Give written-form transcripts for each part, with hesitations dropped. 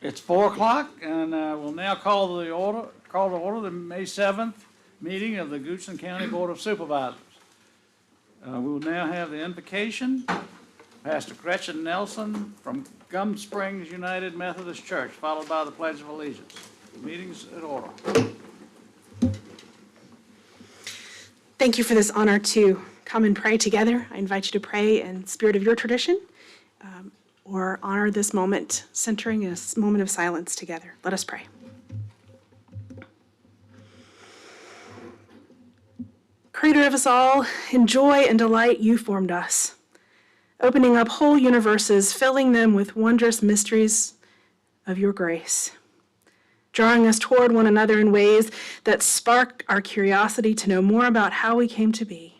It's 4 o'clock, and we'll now call to order the May 7th meeting of the Goochland County Board of Supervisors. We will now have the invocation. Pastor Gretchen Nelson from Gum Springs United Methodist Church, followed by the Pledge of Allegiance. The meeting's in order. Thank you for this honor to come and pray together. I invite you to pray in spirit of your tradition, or honor this moment, centering a moment of silence together. Let us pray. Creator of us all, in joy and delight you formed us, opening up whole universes, filling them with wondrous mysteries of your grace, drawing us toward one another in ways that spark our curiosity to know more about how we came to be.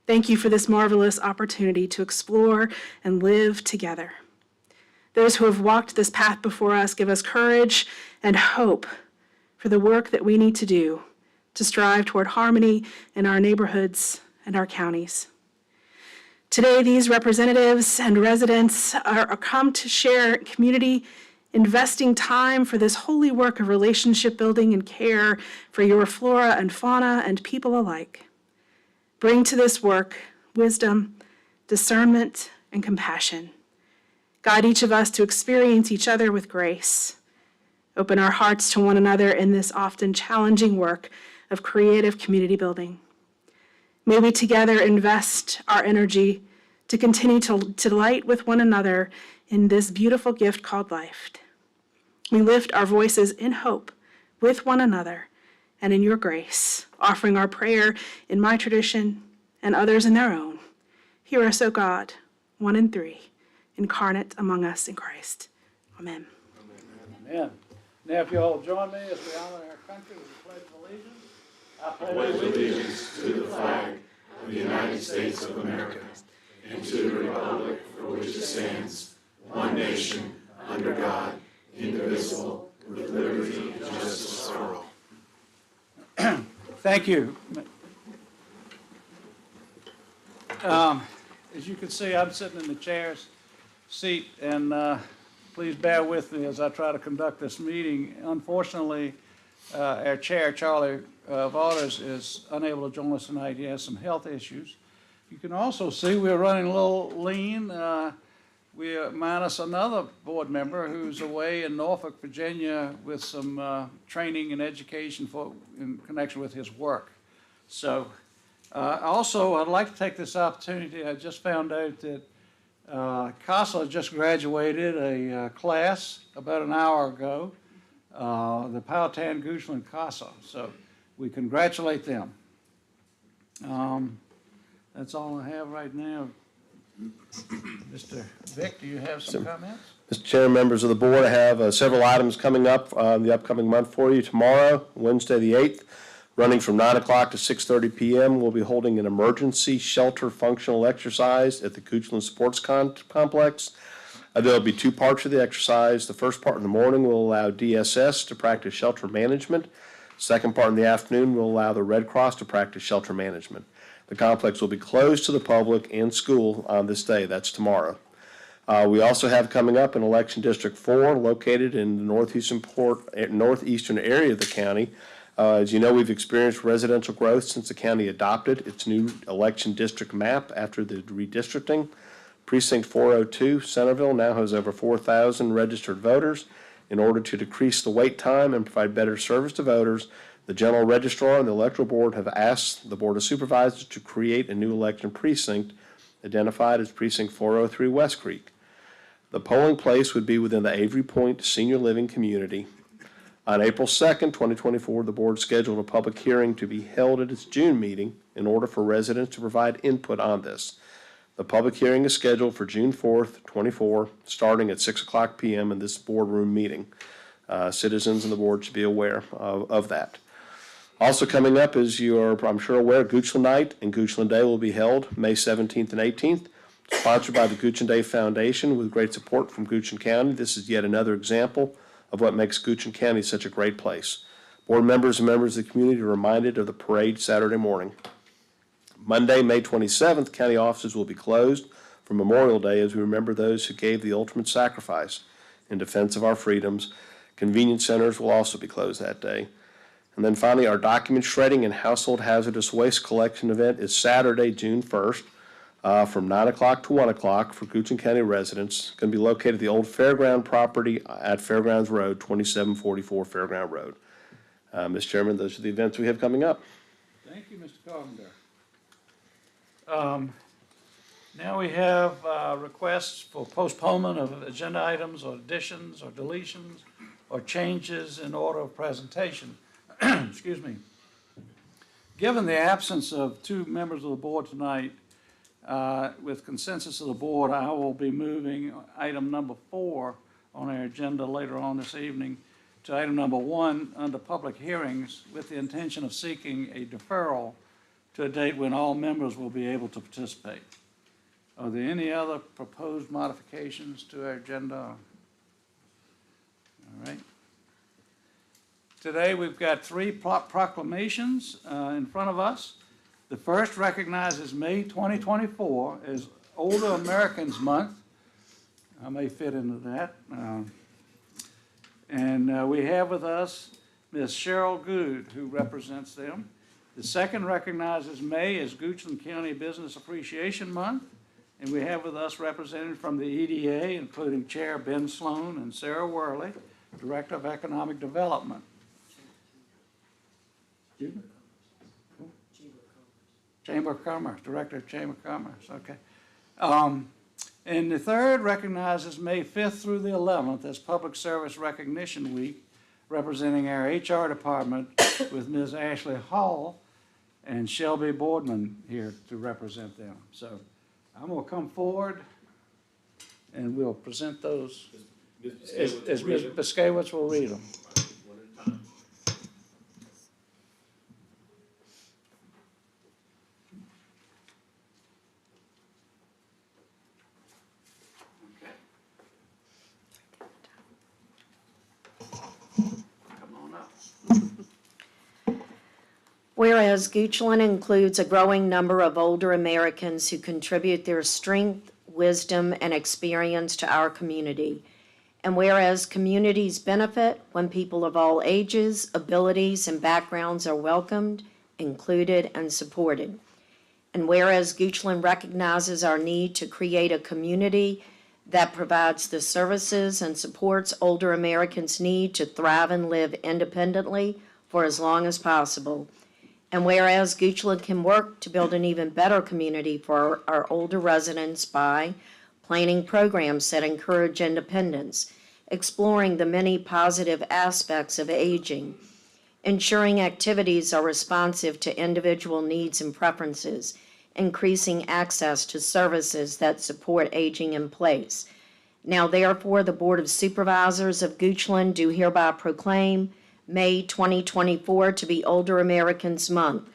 Thank you for this marvelous opportunity to explore and live together. Those who have walked this path before us give us courage and hope for the work that we need to do to strive toward harmony in our neighborhoods and our counties. Today, these representatives and residents are come to share community, investing time for this holy work of relationship building and care for your flora and fauna and people alike. Bring to this work wisdom, discernment, and compassion. Guide each of us to experience each other with grace. Open our hearts to one another in this often challenging work of creative community building. May we together invest our energy to continue to delight with one another in this beautiful gift called life. We lift our voices in hope with one another and in your grace, offering our prayer in my tradition and others in their own. Hear us, O God, one and three, incarnate among us in Christ. Amen. Amen. Now, if you all join me as we honor our country with the Pledge of Allegiance. I pledge allegiance to the flag of the United States of America and to the republic for which it stands, one nation, under God, indivisible, with liberty and justice for all. Thank you. As you can see, I'm sitting in the chair's seat, and please bear with me as I try to conduct this meeting. Unfortunately, our chair, Charlie Waters, is unable to join us tonight. He has some health issues. You can also see we're running a little lean. We are minus another board member who's away in Norfolk, Virginia with some training and education in connection with his work. So also, I'd like to take this opportunity. I just found out that CASA just graduated a class about an hour ago, the Powhatan Goochland CASA. So we congratulate them. That's all I have right now. Mr. Vick, do you have some comments? Mr. Chair, members of the board, I have several items coming up the upcoming month for you. Tomorrow, Wednesday the 8th, running from 9 o'clock to 6:30 p.m., we'll be holding an emergency shelter functional exercise at the Goochland Sports Complex. There will be two parts of the exercise. The first part in the morning will allow DSS to practice shelter management. Second part in the afternoon will allow the Red Cross to practice shelter management. The complex will be closed to the public and school on this day. That's tomorrow. We also have coming up in Election District 4, located in the northeastern area of the county. As you know, we've experienced residential growth since the county adopted its new election district map after the redistricting. Precinct 402, Centerville, now has over 4,000 registered voters. In order to decrease the wait time and provide better service to voters, the General Registrar and the Electoral Board have asked the Board of Supervisors to create a new election precinct identified as Precinct 403 West Creek. The polling place would be within the Avery Point Senior Living Community. On April 2nd, 2024, the Board scheduled a public hearing to be held at its June meeting in order for residents to provide input on this. The public hearing is scheduled for June 4th, 24, starting at 6 o'clock p.m. in this boardroom meeting. Citizens and the board should be aware of that. Also coming up, as you are, I'm sure, aware, Goochland Night and Goochland Day will be held May 17th and 18th, sponsored by the Goochland Day Foundation with great support from Goochland County. This is yet another example of what makes Goochland County such a great place. Board members and members of the community are reminded of the parade Saturday morning. Monday, May 27th, county offices will be closed for Memorial Day as we remember those who gave the ultimate sacrifice in defense of our freedoms. Convenience centers will also be closed that day. And then finally, our document shredding and household hazardous waste collection event is Saturday, June 1st, from 9 o'clock to 1 o'clock for Goochland County residents. It's going to be located at the old fairground property at Fairgrounds Road, 2744 Fairground Road. Mr. Chairman, those are the events we have coming up. Thank you, Mr. Carpenter. Now we have requests for postponement of agenda items or additions or deletions or changes in order of presentation. Excuse me. Given the absence of two members of the board tonight, with consensus of the board, I will be moving item number 4 on our agenda later on this evening to item number 1 under public hearings with the intention of seeking a deferral to a date when all members will be able to participate. Are there any other proposed modifications to our agenda? All right. Today, we've got 3 proclamations in front of us. The first recognizes May 2024 as Older Americans Month. I may fit into that. And we have with us Ms. Cheryl Good, who represents them. The second recognizes May as Goochland County Business Appreciation Month. And we have with us representatives from the EDA, including Chair Ben Sloan and Sarah Worley, Director of Economic Development. Chamber of Commerce, Director of Chamber of Commerce, okay. And the third recognizes May 5th through the 11th as Public Service Recognition Week, representing our HR department with Ms. Ashley Hall and Shelby Boardman here to represent them. So I'm going to come forward and we'll present those as Ms. Biskewitz will read them. Whereas Goochland includes a growing number of older Americans who contribute their strength, wisdom, and experience to our community. And whereas communities benefit when people of all ages, abilities, and backgrounds are welcomed, included, and supported. And whereas Goochland recognizes our need to create a community that provides the services and supports older Americans' need to thrive and live independently for as long as possible. And whereas Goochland can work to build an even better community for our older residents by planning programs that encourage independence, exploring the many positive aspects of aging, ensuring activities are responsive to individual needs and preferences, increasing access to services that support aging in place. Now therefore, the Board of Supervisors of Goochland do hereby proclaim May 2024 to be Older Americans Month.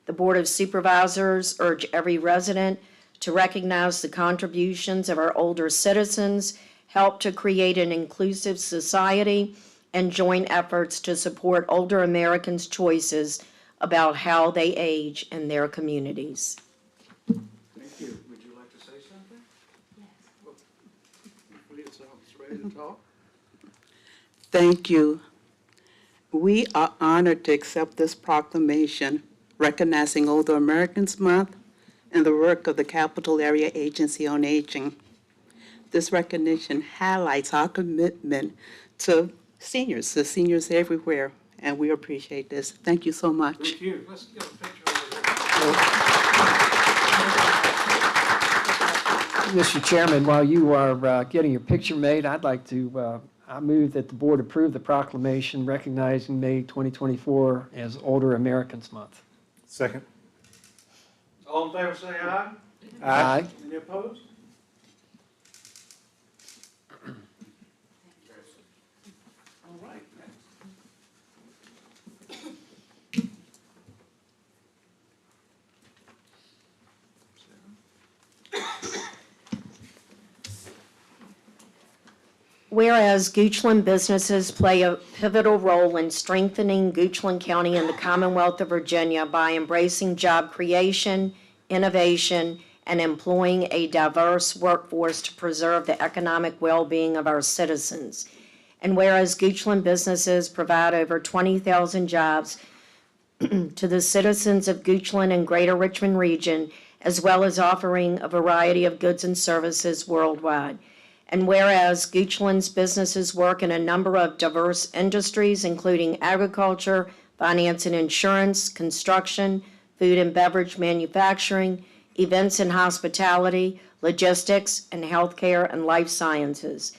The Board of Supervisors urge every resident to recognize the contributions of our older citizens, help to create an inclusive society, and join efforts to support older Americans' choices about how they age in their communities. Thank you. Would you like to say something? Yes. Please, ready to talk? Thank you. We are honored to accept this proclamation recognizing Older Americans Month and the work of the Capital Area Agency on Aging. This recognition highlights our commitment to seniors everywhere, and we appreciate this. Thank you so much. Thank you. Let's get a picture of it. Mr. Chairman, while you are getting your picture made, I'd like to, I move that the board approve the proclamation recognizing May 2024 as Older Americans Month. Second. All in favor, say aye. Aye. Any opposed? All right. whereas Goochland businesses play a pivotal role in strengthening Goochland County and the Commonwealth of Virginia by embracing job creation, innovation, and employing a diverse workforce to preserve the economic well-being of our citizens. And whereas Goochland businesses provide over 20,000 jobs to the citizens of Goochland and Greater Richmond region, as well as offering a variety of goods and services worldwide. And whereas Goochland's businesses work in a number of diverse industries, including agriculture, finance and insurance, construction, food and beverage manufacturing, events and hospitality, logistics, and healthcare and life sciences.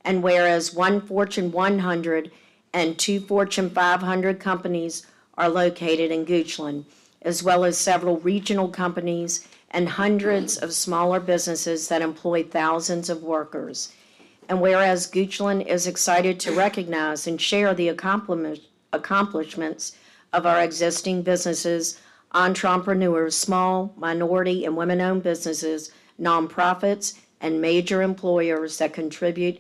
And whereas one Fortune 100 and two Fortune 500 companies are located in Goochland, as well as several regional companies and hundreds of smaller businesses that employ thousands of workers. And whereas Goochland is excited to recognize and share the accomplishments of our existing businesses, entrepreneurs, small, minority, and women-owned businesses, nonprofits, and major employers that contribute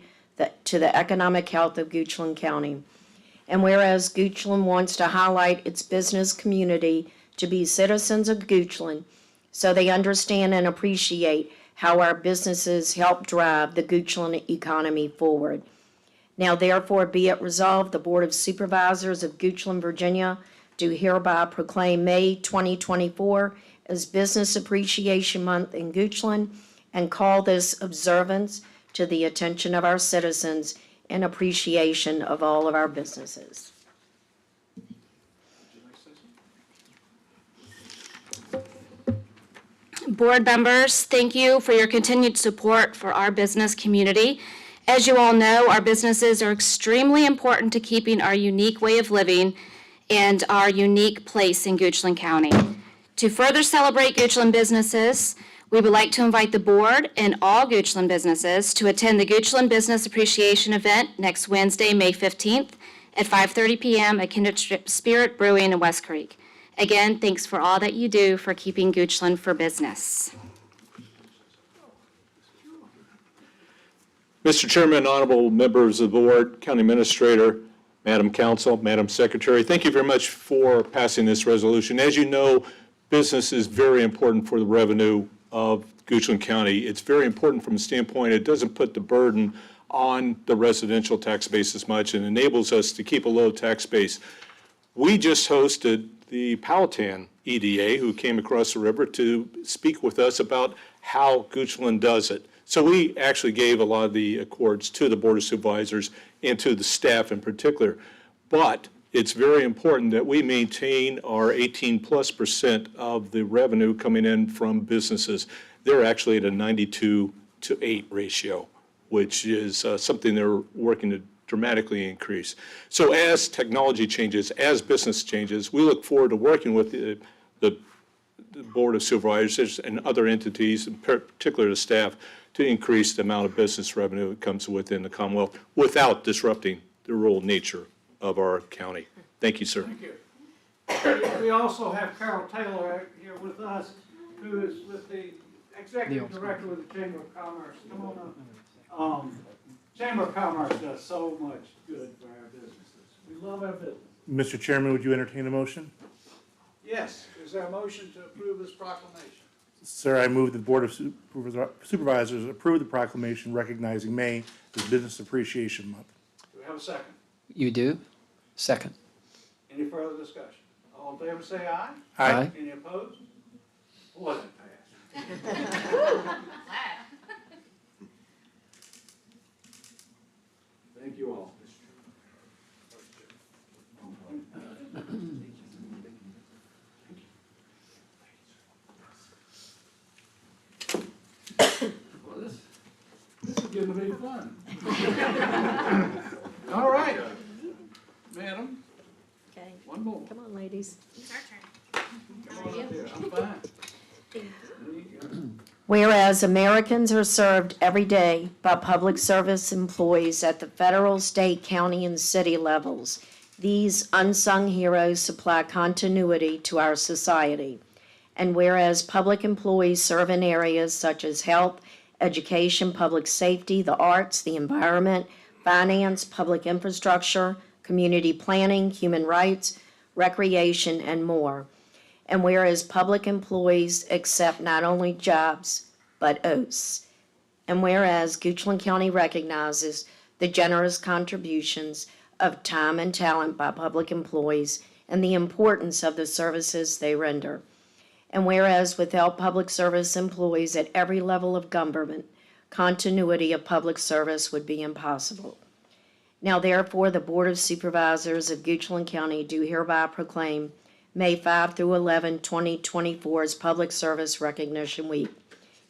to the economic health of Goochland County. And whereas Goochland wants to highlight its business community to be citizens of Goochland, so they understand and appreciate how our businesses help drive the Goochland economy forward. Now therefore be it resolved, the Board of Supervisors of Goochland, Virginia, do hereby proclaim May 2024 as Business Appreciation Month in Goochland and call this observance to the attention of our citizens in appreciation of all of our businesses. Board members, thank you for your continued support for our business community. As you all know, our businesses are extremely important to keeping our unique way of living and our unique place in Goochland County. To further celebrate Goochland businesses, we would like to invite the board and all Goochland businesses to attend the Goochland Business Appreciation event next Wednesday, May 15th at 5:30 p.m. at Kindred Spirit Brewing in West Creek. Again, thanks for all that you do for keeping Goochland for business. Mr. Chairman, honorable members of the board, county administrator, Madam Council, Madam Secretary, thank you very much for passing this resolution. As you know, business is very important for the revenue of Goochland County. It's very important from the standpoint it doesn't put the burden on the residential tax base as much and enables us to keep a low tax base. We just hosted the Powhatan EDA, who came across the river to speak with us about how Goochland does it. So we actually gave a lot of the accords to the Board of Supervisors and to the staff in particular. But it's very important that we maintain our 18+% of the revenue coming in from businesses. They're actually at a 92-to-8 ratio, which is something they're working to dramatically increase. So as technology changes, as business changes, we look forward to working with the Board of Supervisors and other entities, in particular the staff, to increase the amount of business revenue that comes within the Commonwealth without disrupting the rural nature of our county. Thank you, sir. Thank you. We also have Carol Taylor here with us, who is with the Executive Director with the Chamber of Commerce. Come on up. Chamber of Commerce does so much good for our businesses. We love our business. Mr. Chairman, would you entertain a motion? Yes, is there a motion to approve this proclamation? Sir, I move the Board of Supervisors approve the proclamation recognizing May as Business Appreciation Month. Do we have a second? You do? Second. Any further discussion? All in favor say aye. Aye. Any opposed? Boy, that passed. Thank you all. Well, this is getting to be fun. All right, madam, Okay, one more. come on, ladies. Come on up here. I'm fine. There you go. Whereas Americans are served every day by public service employees at the federal, state, county, and city levels, these unsung heroes supply continuity to our society. And whereas public employees serve in areas such as health, education, public safety, the arts, the environment, finance, public infrastructure, community planning, human rights, recreation, and more. And whereas public employees accept not only jobs, but oaths. And whereas Goochland County recognizes the generous contributions of time and talent by public employees and the importance of the services they render. And whereas without public service employees at every level of government, continuity of public service would be impossible. Now therefore, the Board of Supervisors of Goochland County do hereby proclaim May 5 through 11, 2024 as Public Service Recognition Week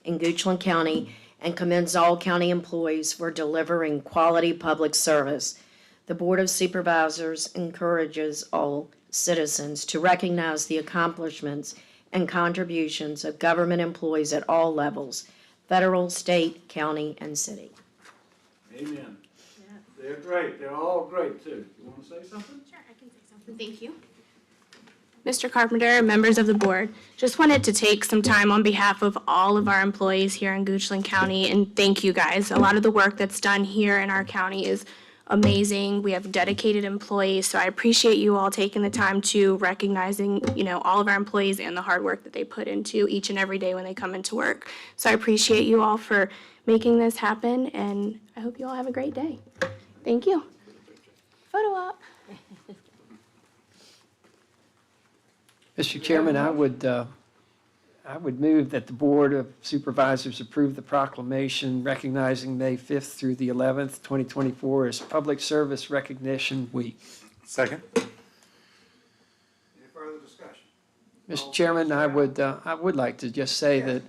in Goochland County and commends all county employees for delivering quality public service. The Board of Supervisors encourages all citizens to recognize the accomplishments and contributions of government employees at all levels, federal, state, county, and city. Amen. They're great. They're all great, too. You want to say something? Sure, I can say something. Thank you. Mr. Carpenter, members of the board, just wanted to take some time on behalf of all of our employees here in Goochland County and thank you guys. A lot of the work that's done here in our county is amazing. We have dedicated employees, so I appreciate you all taking the time to recognizing, all of our employees and the hard work that they put into each and every day when they come into work. So I appreciate you all for making this happen, and I hope you all have a great day. Thank you. Photo op. Mr. Chairman, I would move that the Board of Supervisors approve the proclamation recognizing May 5th through the 11th, 2024 as Public Service Recognition Week. Second. Any further discussion? Mr. Chairman, I would like to just say that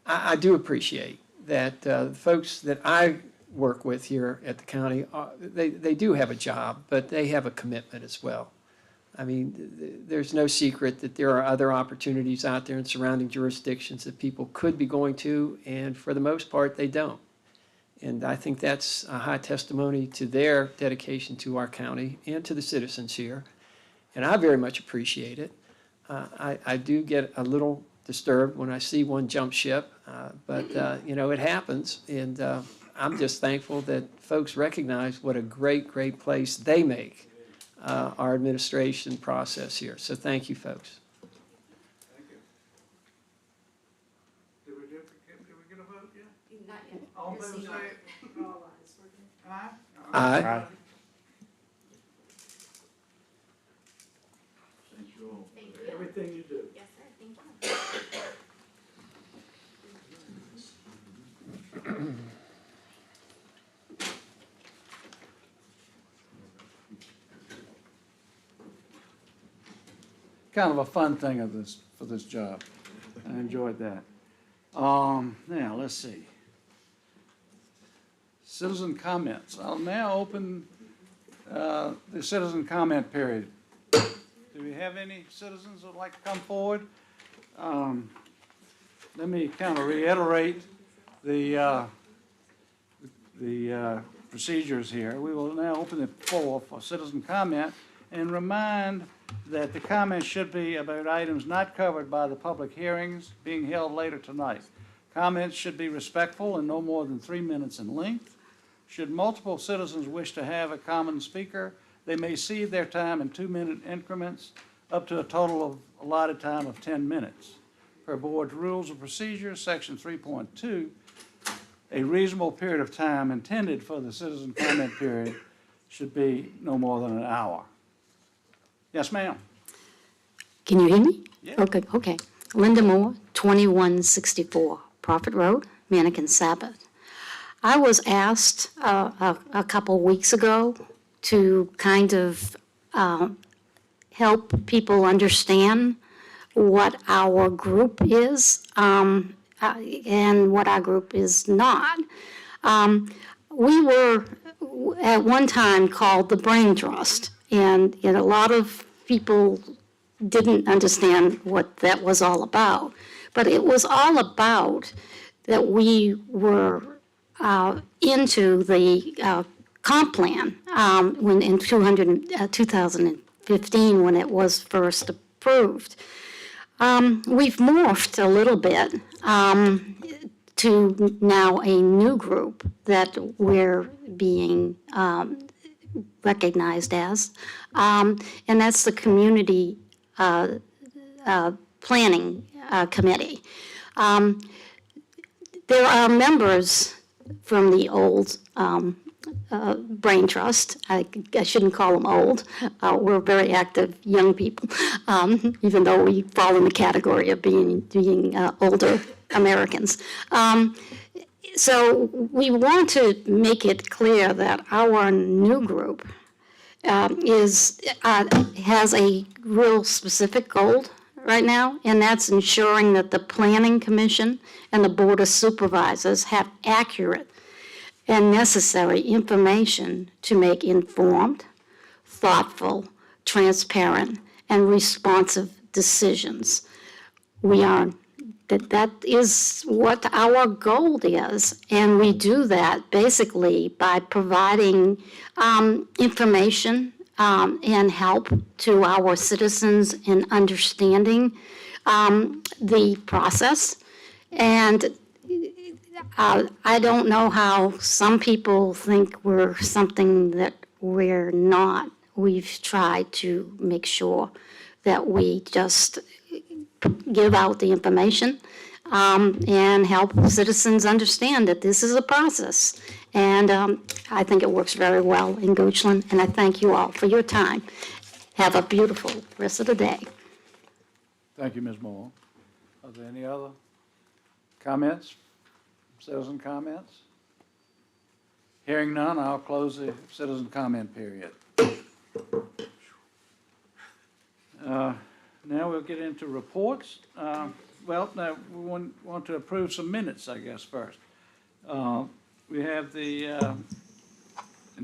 I do appreciate that the folks that I work with here at the county, they do have a job, but they have a commitment as well. I mean, there's no secret that there are other opportunities out there in surrounding jurisdictions that people could be going to, and for the most part, they don't. And I think that's a high testimony to their dedication to our county and to the citizens here. And I very much appreciate it. I do get a little disturbed when I see one jump ship, but it happens. And I'm just thankful that folks recognize what a great, great place they make our administration process here. So thank you, folks. Thank you. Did we get a vote yet? Not yet. All in favor, say aye. Aye. Aye. Thank you all for everything you do. Yes, sir. Thank you. Kind of a fun thing for this job. I enjoyed that. Now, let's see. Citizen comments. I'll now open the citizen comment period. Do we have any citizens that would like to come forward? Let me kind of reiterate the procedures here. We will now open the floor for citizen comment and remind that the comments should be about items not covered by the public hearings being held later tonight. Comments should be respectful and no more than 3 minutes in length. Should multiple citizens wish to have a common speaker, they may cede their time in 2-minute increments up to a total of allotted time of 10 minutes. Per Board's Rules of Procedure, Section 3.2, a reasonable period of time intended for the citizen comment period should be no more than an hour. Yes, ma'am. Can you hear me? Yeah. Okay. Linda Moore, 2164 Prophet Road, Mannequin Sabbath. I was asked a couple weeks ago to kind of help people understand what our group is and what our group is not. We were at one time called the Brain Trust, and a lot of people didn't understand what that was all about. But it was all about that we were into the comp plan when in 2015 when it was first approved. We've morphed a little bit to now a new group that we're being recognized as, and that's the Community Planning Committee. There are members from the old Brain Trust. I shouldn't call them old. We're very active young people, even though we fall in the category of being older Americans. So we want to make it clear that our new group has a real specific goal right now, and that's ensuring that the Planning Commission and the Board of Supervisors have accurate and necessary information to make informed, thoughtful, transparent, and responsive decisions. That is what our goal is, and we do that basically by providing information and help to our citizens in understanding the process. And I don't know how some people think we're something that we're not. We've tried to make sure that we just give out the information and help citizens understand that this is a process. And I think it works very well in Goochland, and I thank you all for your time. Have a beautiful rest of the day. Thank you, Ms. Moore. Are there any other comments, citizen comments? Hearing none, I'll close the citizen comment period. Now we'll get into reports. Well, now we want to approve some minutes, I guess, first. We have in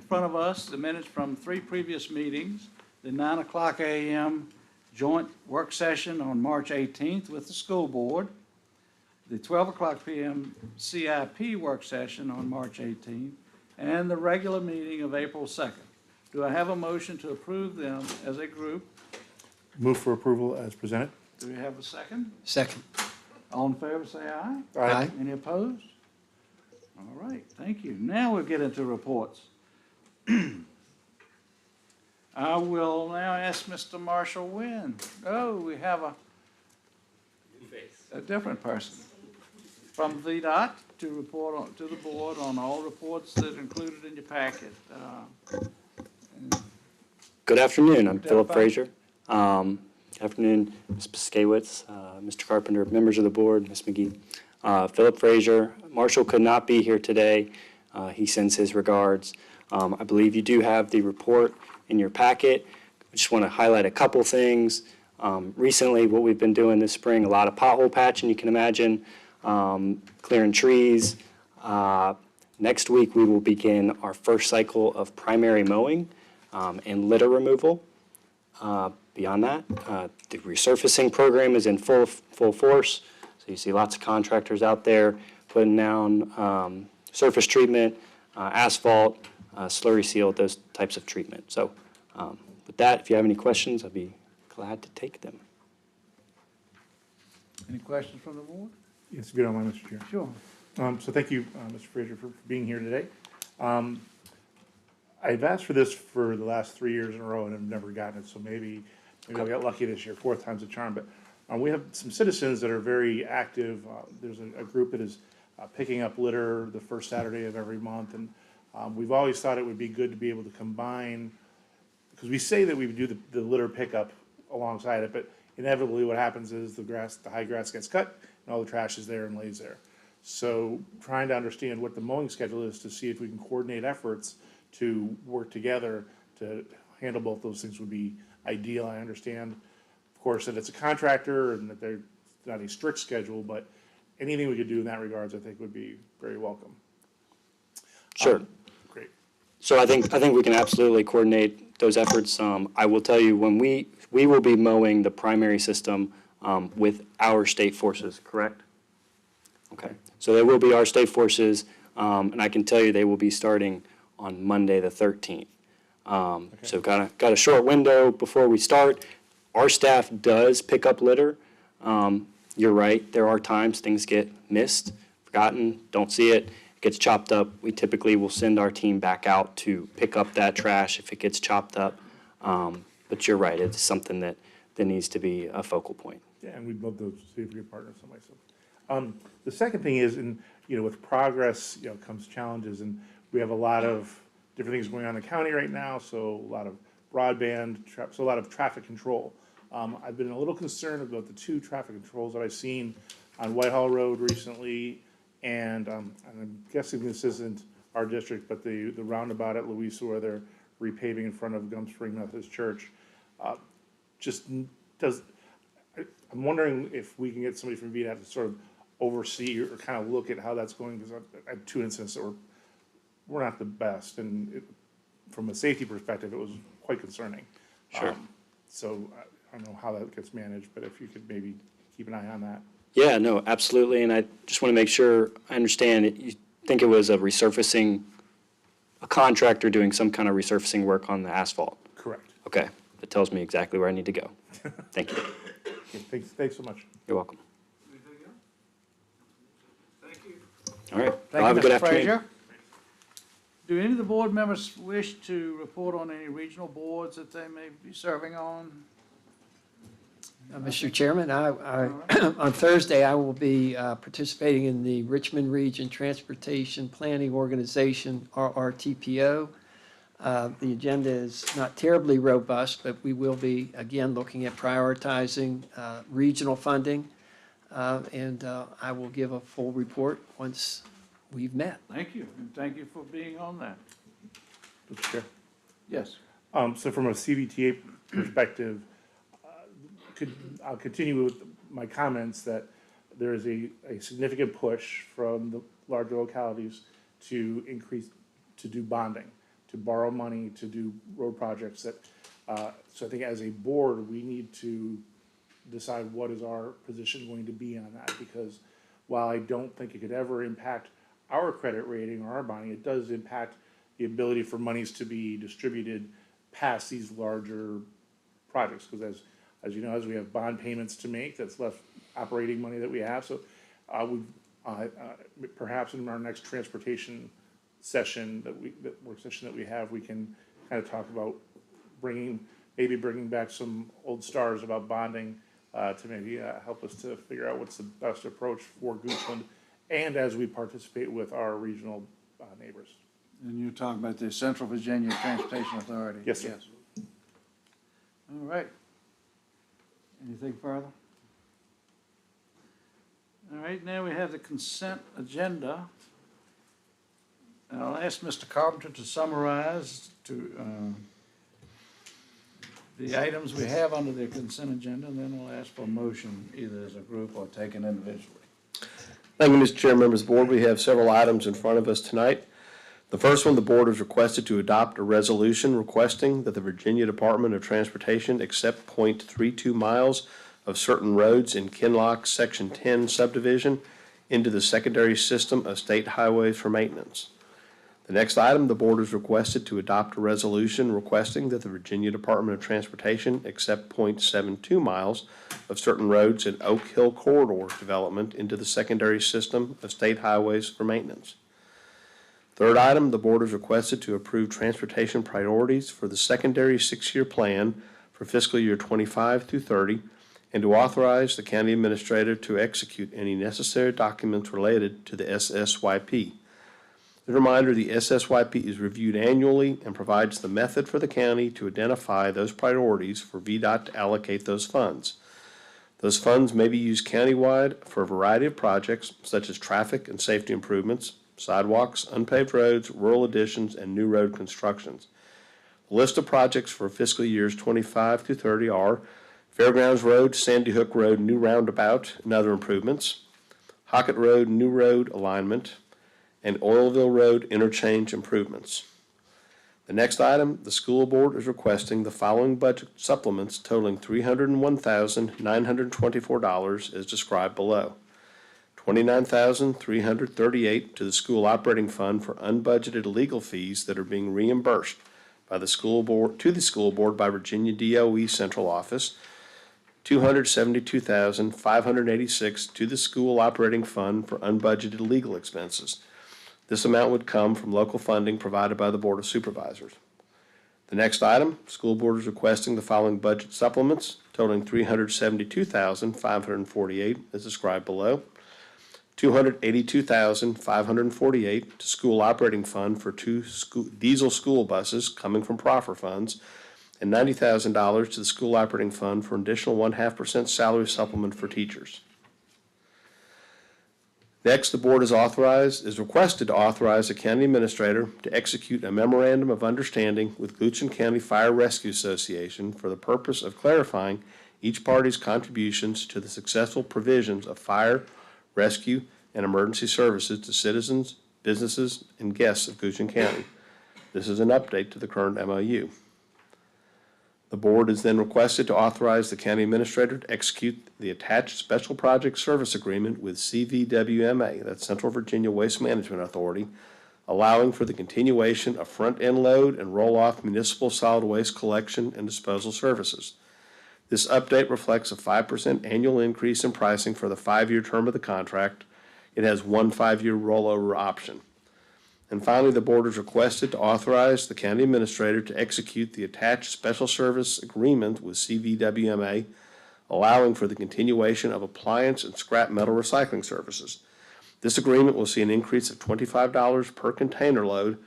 front of us, the minutes from 3 previous meetings, the 9:00 a.m. joint work session on March 18th with the school board, the 12:00 p.m. CIP work session on March 18th, and the regular meeting of April 2nd. Do I have a motion to approve them as a group? Move for approval as presented. Do we have a second? Second. All in favor, say aye. Aye. Any opposed? All right, thank you. Now we'll get into reports. I will now ask Mr. Marshall Wynn. Oh, we have a different person from VDOT to report to the board on all reports that are included in your packet. Good afternoon. I'm Philip Identify. Frazier. Good afternoon, Ms. Piskewitz, Mr. Carpenter, members of the board, Ms. McGee. Philip Frazier. Marshall could not be here today. He sends his regards. I believe you do have the report in your packet. I just want to highlight a couple things. Recently, what we've been doing this spring, a lot of pothole patching, you can imagine, clearing trees. Next week, we will begin our first cycle of primary mowing and litter removal. Beyond that, the resurfacing program is in full force. So you see lots of contractors out there putting down surface treatment, asphalt, slurry seal, those types of treatment. So with that, if you have any questions, I'd be glad to take them. Any questions from the board? Yes, if you don't mind, Mr. Chair. Sure. So thank you, Mr. Frazier, for being here today. I've asked for this for the last 3 years in a row and I've never gotten it, so maybe I got lucky this year, 4th time's a charm. But we have some citizens that are very active. There's a group that is picking up litter the first Saturday of every month, and we've always thought it would be good to be able to combine, because we say that we would do the litter pickup alongside it, but inevitably what happens is the high grass gets cut and all the trash is there and lays there. So trying to understand what the mowing schedule is to see if we can coordinate efforts to work together to handle both those things would be ideal. I understand, of course, that it's a contractor and that there's not a strict schedule, but anything we could do in that regards, I think, would be very welcome. Sure. Great. So I think we can absolutely coordinate those efforts. I will tell you, when we will be mowing the primary system with our state forces, correct? Okay. So they will be our state forces, and I can tell you they will be starting on Monday the 13th. So got a short window before we start. Our staff does pick up litter. You're right, there are times things get missed. For forgotten, don't see it, it gets chopped up, we typically will send our team back out to pick up that trash if it gets chopped up. But you're right, it's something that needs to be a focal point. Yeah, and we'd love to see if we could partner with somebody. So, the second thing is, with progress, comes challenges, and we have a lot of different things going on in the county right now, so a lot of broadband, so a lot of traffic control. I've been a little concerned about the 2 traffic controls that I've seen on Whitehall Road recently, and I'm guessing this isn't our district, but the roundabout at Louisa where they're repaving in front of Gum Spring Methodist Church. I'm wondering if we can get somebody from VDOT to sort of oversee or kind of look at how that's going, because I had 2 incidents that were not the best, and from a safety perspective, it was quite concerning. Sure. So I don't know how that gets managed, but if you could maybe keep an eye on that. Yeah, no, absolutely, and I just want to make sure I understand, you think it was a contractor doing some kind of resurfacing work on the asphalt? Correct. Okay, that tells me exactly where I need to go. Thank you. Okay, thanks so much. You're welcome. Thank you. All right, Thank well, have you, a good Mr. afternoon. Frazier. Do any of the board members wish to report on any regional boards that they may be serving on? Mr. Chairman, on Thursday, I will be participating in the Richmond Region Transportation Planning Organization, RRTPO. The agenda is not terribly robust, but we will be, again, looking at prioritizing regional funding, and I will give a full report once we've met. Thank you, and thank you for being on that. Mr. Chair. Yes. So from a CVTA perspective, I'll continue with my comments that there is a significant push from the larger localities to do bonding, to borrow money, to do road projects that, so I think as a board, we need to decide what is our position going to be on that, because while I don't think it could ever impact our credit rating or our bonding, it does impact the ability for monies to be distributed past these larger projects, because as you know, as we have bond payments to make, that's left operating money that we have. So perhaps in our next transportation session, that work session that we have, we can kind of talk about bringing back some old stars about bonding to maybe help us to figure out what's the best approach for Goochland, and as we participate with our regional neighbors. And you're talking about the Central Virginia Transportation Authority? Yes, sir. All right. Anything further? All right, now we have the consent agenda. And I'll ask Mr. Carpenter to summarize the items we have under the consent agenda, and then we'll ask for a motion either as a group or taken individually. Thank you, Mr. Chair, members of the board. We have several items in front of us tonight. The first one, the board is requested to adopt a resolution requesting that the Virginia Department of Transportation accept 0.32 miles of certain roads in Kinloch Section 10 subdivision into the secondary system of state highways for maintenance. The next item, the board is requested to adopt a resolution requesting that the Virginia Department of Transportation accept 0.72 miles of certain roads in Oak Hill Corridor development into the secondary system of state highways for maintenance. Third item, the board is requested to approve transportation priorities for the secondary 6-year plan for fiscal year 25 through 30, and to authorize the county administrator to execute any necessary documents related to the SSYP. As a reminder, the SSYP is reviewed annually and provides the method for the county to identify those priorities for VDOT to allocate those funds. Those funds may be used countywide for a variety of projects such as traffic and safety improvements, sidewalks, unpaved roads, rural additions, and new road constructions. The list of projects for fiscal years 25 through 30 are Fairgrounds Road, Sandy Hook Road, new roundabout and other improvements, Hockett Road, new road alignment, and Oilville Road interchange improvements. The next item, the school board is requesting the following budget supplements totaling $301,924 as described below. $29,338 to the school operating fund for unbudgeted legal fees that are being reimbursed by the school board by Virginia DOE Central Office. $272,586 to the school operating fund for unbudgeted legal expenses. This amount would come from local funding provided by the Board of Supervisors. The next item, school board is requesting the following budget supplements totaling $372,548 as described below. $282,548 to school operating fund for 2 diesel school buses coming from proffer funds, and $90,000 to the school operating fund for an additional 0.5% salary supplement for teachers. Next, the board is requested to authorize the county administrator to execute a memorandum of understanding with Goochland County Fire Rescue Association for the purpose of clarifying each party's contributions to the successful provisions of fire, rescue, and emergency services to citizens, businesses, and guests of Goochland County. This is an update to the current MOU. The board is then requested to authorize the county administrator to execute the attached special project service agreement with CVWMA, that's Central Virginia Waste Management Authority, allowing for the continuation of front-end load and roll-off municipal solid waste collection and disposal services. This update reflects a 5% annual increase in pricing for the 5-year term of the contract. It has one 5-year rollover option. And finally, the board is requested to authorize the county administrator to execute the attached special service agreement with CVWMA, allowing for the continuation of appliance and scrap metal recycling services. This agreement will see an increase of $25 per container load,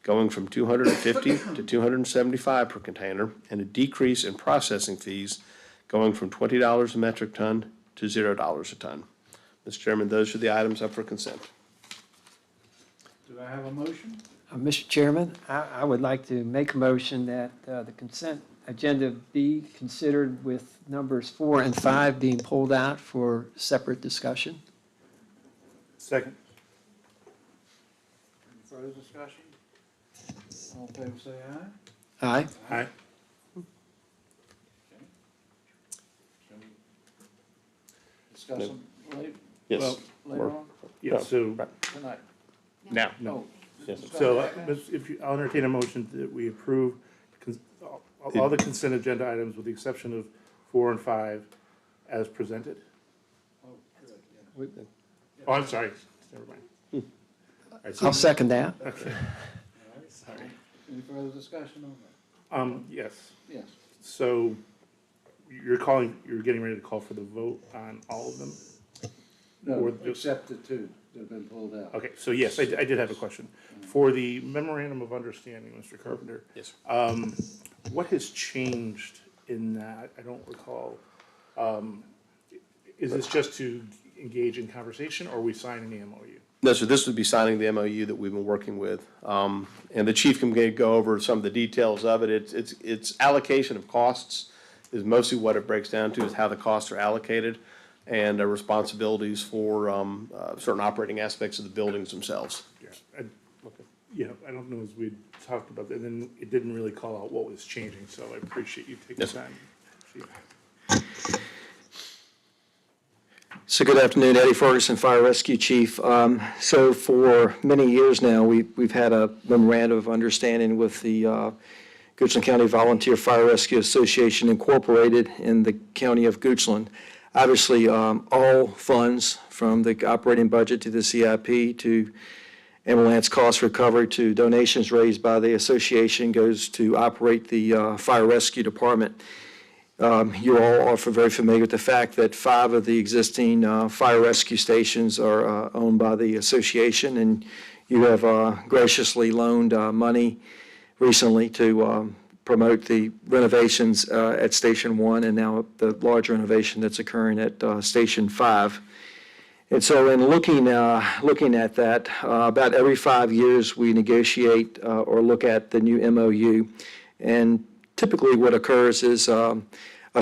going from $250 to $275 per container, and a decrease in processing fees, going from $20 a metric ton to $0 a ton. Mr. Chairman, those are the items up for consent. Do I have a motion? Mr. Chairman, I would like to make a motion that the consent agenda be considered with numbers 4 and 5 being pulled out for separate discussion. Second. Any further discussion? All in favor say aye. Aye. Aye. Discuss them later, Yes. later on, Yeah, so, tonight. Now. No. Yes. so if you, I'll entertain a motion that we approve all the consent agenda items with the exception of 4 and 5 as presented. Oh, I'm sorry, never mind. All right, so- I'll second that. Okay, Sorry. Any further discussion on that? yes, Yes. so you're getting ready to call for the vote on all of them? No, Or just- except the 2 that have been pulled out. Okay, so yes, I did have a question. For the memorandum of understanding, Mr. Carpenter. Yes, What has changed in that? I don't recall. Is this just to engage in conversation, or are we signing the MOU? No, so this would be signing the MOU that we've been working with. And the chief can go over some of the details of it. It's allocation of costs is mostly what it breaks down to, is how the costs are allocated and responsibilities for certain operating aspects of the buildings themselves. Yeah, I don't know, as we talked about that, and then it didn't really call out what was changing, so I appreciate you taking Yes. time. Chief. So good afternoon, Eddie Ferguson, Fire Rescue Chief. So for many years now, we've had a memorandum of understanding with the Goochland County Volunteer Fire Rescue Association Incorporated in the county of Goochland. Obviously, all funds from the operating budget to the CIP to ambulance cost recovery to donations raised by the association goes to operate the fire rescue department. You all are very familiar with the fact that 5 of the existing fire rescue stations are owned by the association, and you have graciously loaned money recently to promote the renovations at Station 1 and now the large renovation that's occurring at Station 5. And so in looking at that, about every 5 years, we negotiate or look at the new MOU. And typically what occurs is a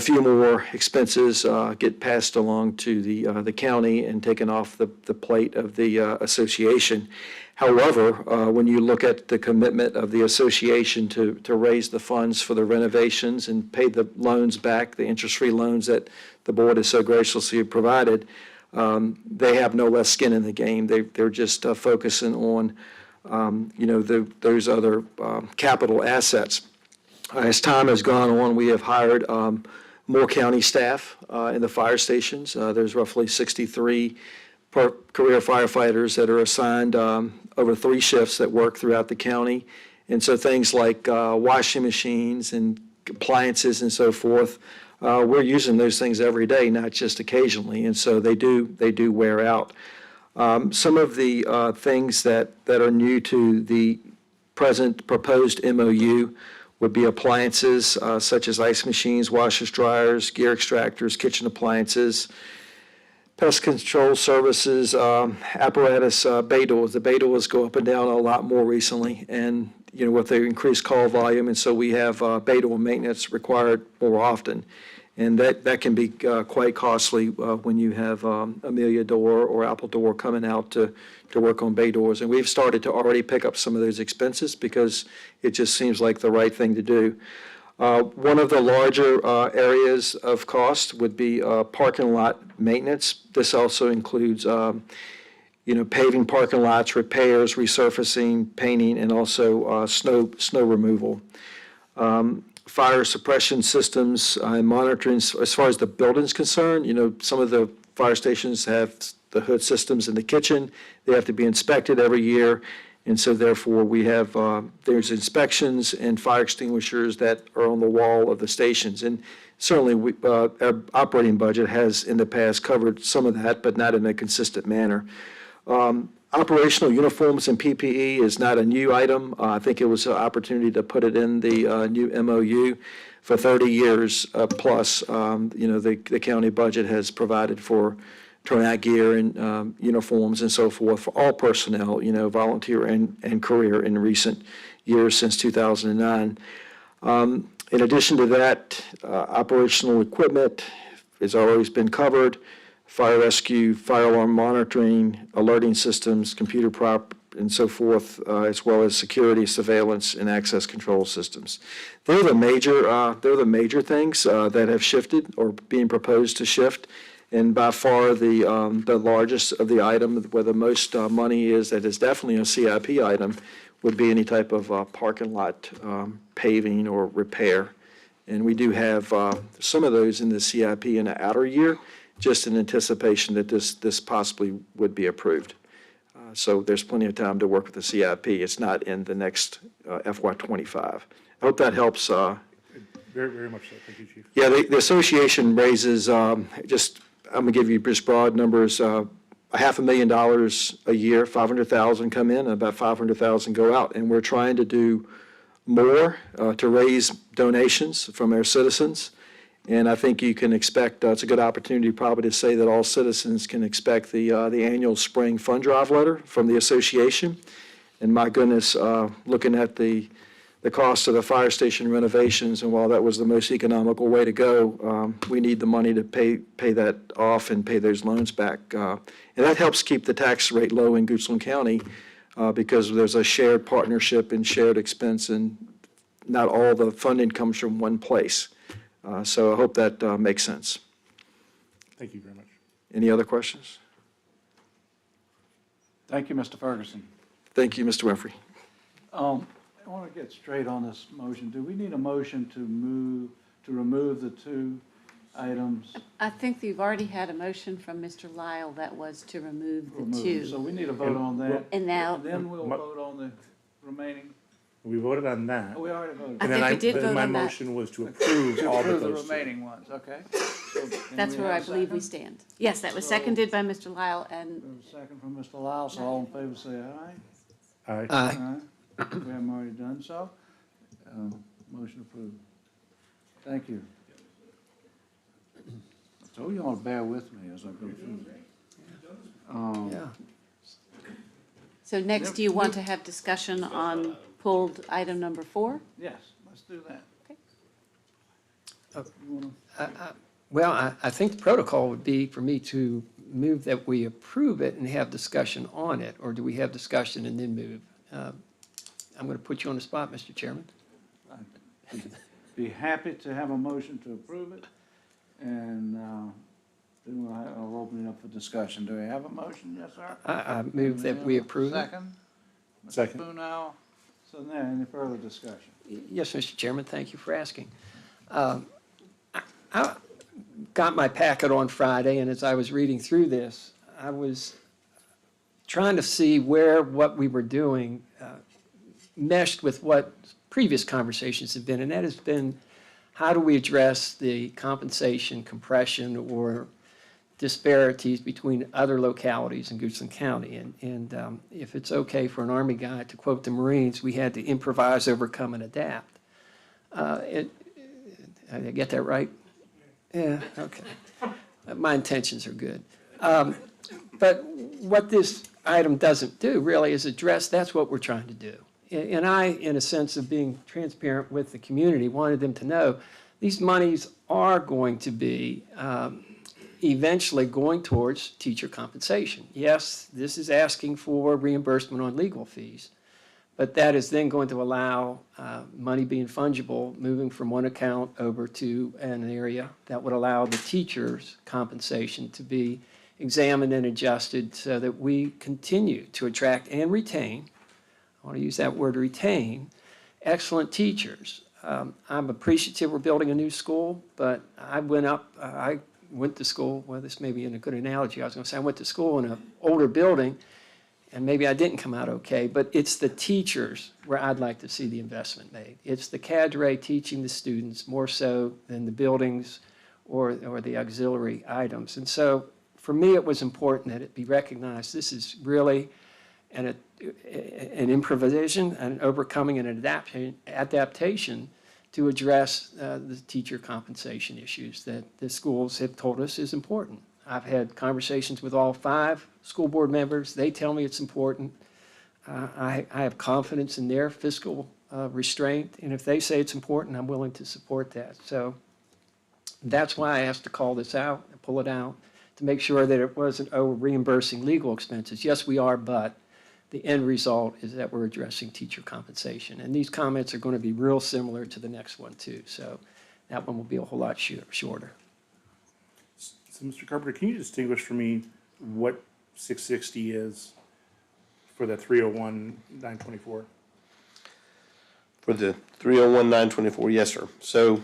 few more expenses get passed along to the county and taken off the plate of the association. However, when you look at the commitment of the association to raise the funds for the renovations and pay the loans back, the interest-free loans that the board has so graciously provided, they have no less skin in the game. They're just focusing on, those other capital assets. As time has gone on, we have hired more county staff in the fire stations. There's roughly 63 career firefighters that are assigned over 3 shifts that work throughout the county. And so things like washing machines and appliances and so forth, we're using those things every day, not just occasionally. And so they do wear out. Some of the things that are new to the present proposed MOU would be appliances such as ice machines, washers, dryers, gear extractors, kitchen appliances, pest control services, apparatus, bay doors. The bay doors go up and down a lot more recently, and with the increased call volume, and so we have bay door maintenance required more often. And that can be quite costly when you have Amelia door or Apple door coming out to work on bay doors. And we've started to already pick up some of those expenses because it just seems like the right thing to do. One of the larger areas of cost would be parking lot maintenance. This also includes paving parking lots, repairs, resurfacing, painting, and also snow removal. Fire suppression systems and monitoring, as far as the building's concerned, some of the fire stations have the hood systems in the kitchen. They have to be inspected every year. And so therefore, we have, there's inspections and fire extinguishers that are on the wall of the stations. And certainly, our operating budget has in the past covered some of that, but not in a consistent manner. Operational uniforms and PPE is not a new item. I think it was an opportunity to put it in the new MOU. For 30 years plus, the county budget has provided for turnout gear and uniforms and so forth for all personnel, volunteer and career in recent years since 2009. In addition to that, operational equipment has always been covered. Fire rescue, fire alarm monitoring, alerting systems, computer prop, and so forth, as well as security, surveillance, and access control systems. They're the major things that have shifted or being proposed to shift. And by far the largest of the item, where the most money is, that is definitely a CIP item, would be any type of parking lot paving or repair. And we do have some of those in the CIP in the outer year, just in anticipation that this possibly would be approved. So there's plenty of time to work with the CIP. It's not in the next FY25. I hope that helps. Very, very much so. Thank you, Chief. Yeah, the association raises, I'm going to give you just broad numbers, $500,000 a year, 500,000 come in, and about 500,000 go out. And we're trying to do more to raise donations from our citizens. And I think you can expect, it's a good opportunity probably to say that all citizens can expect the annual spring fund drive letter from the association. And my goodness, looking at the cost of the fire station renovations, and while that was the most economical way to go, we need the money to pay that off and pay those loans back. And that helps keep the tax rate low in Goochland County because there's a shared partnership and shared expense, and not all the funding comes from one place. So I hope that makes sense. Thank you very much. Any other questions? Thank you, Mr. Ferguson. Thank you, Mr. Winfrey. I want to get straight on this motion. Do we need a motion to remove the 2 items? I think you've already had a motion from Mr. Lyle that was to remove the 2. So we need a vote on that. And now, Then we'll vote on the remaining. We voted on that. We already voted. I And think then we did vote my on that. motion was to approve To all but approve the those 2. remaining ones, okay? So, can that's we where I have a believe we second? stand. Yes, that was seconded by Mr. Lyle, and There's a second from Mr. Lyle, so all in favor say aye. Aye. Aye. Aye. We haven't already done so. Motion approved. Thank you. I told you all to bear with me as I go through this. Yeah. so next, do you want to have discussion on pulled item number 4? Yes, let's do that. Okay. You wanna- Well, I think the protocol would be for me to move that we approve it and have discussion on it, or do we have discussion and then move? I'm going to put you on the spot, Mr. Chairman. I'd be happy to have a motion to approve it, and then I'll open it up for discussion. Do we have a motion? Yes, sir? I move that we approve it. Second? Second. Mr. Bunau. So now, any further discussion? Yes, Mr. Chairman, thank you for asking. I got my packet on Friday, and as I was reading through this, I was trying to see where what we were doing meshed with what previous conversations have been, and that has been, how do we address the compensation compression or disparities between other localities in Goochland County? And if it's okay for an Army guy to quote the Marines, we had to improvise, overcome, and adapt. Did I get that right? Yeah, okay. My intentions are good. But what this item doesn't do really is address, that's what we're trying to do. And I, in a sense of being transparent with the community, wanted them to know these monies are going to be eventually going towards teacher compensation. Yes, this is asking for reimbursement on legal fees, but that is then going to allow money being fungible, moving from one account over to an area that would allow the teachers' compensation to be examined and adjusted so that we continue to attract and retain, I want to use that word, retain, excellent teachers. I'm appreciative we're building a new school, but I went to school, well, this may be a good analogy. I was going to say I went to school in an older building, and maybe I didn't come out okay, but it's the teachers where I'd like to see the investment made. It's the cadre teaching the students more so than the buildings or the auxiliary items. And so for me, it was important that it be recognized this is really an improvisation, an overcoming, and an adaptation to address the teacher compensation issues that the schools have told us is important. I've had conversations with all 5 school board members. They tell me it's important. I have confidence in their fiscal restraint, and if they say it's important, I'm willing to support that. So that's why I asked to call this out and pull it out, to make sure that it wasn't, oh, we're reimbursing legal expenses. Yes, we are, but the end result is that we're addressing teacher compensation. And these comments are going to be real similar to the next one, too. So that one will be a whole lot shorter. So, Mr. Carpenter, can you distinguish for me what 660 is for the 301-924? For the 301-924, yes, sir. So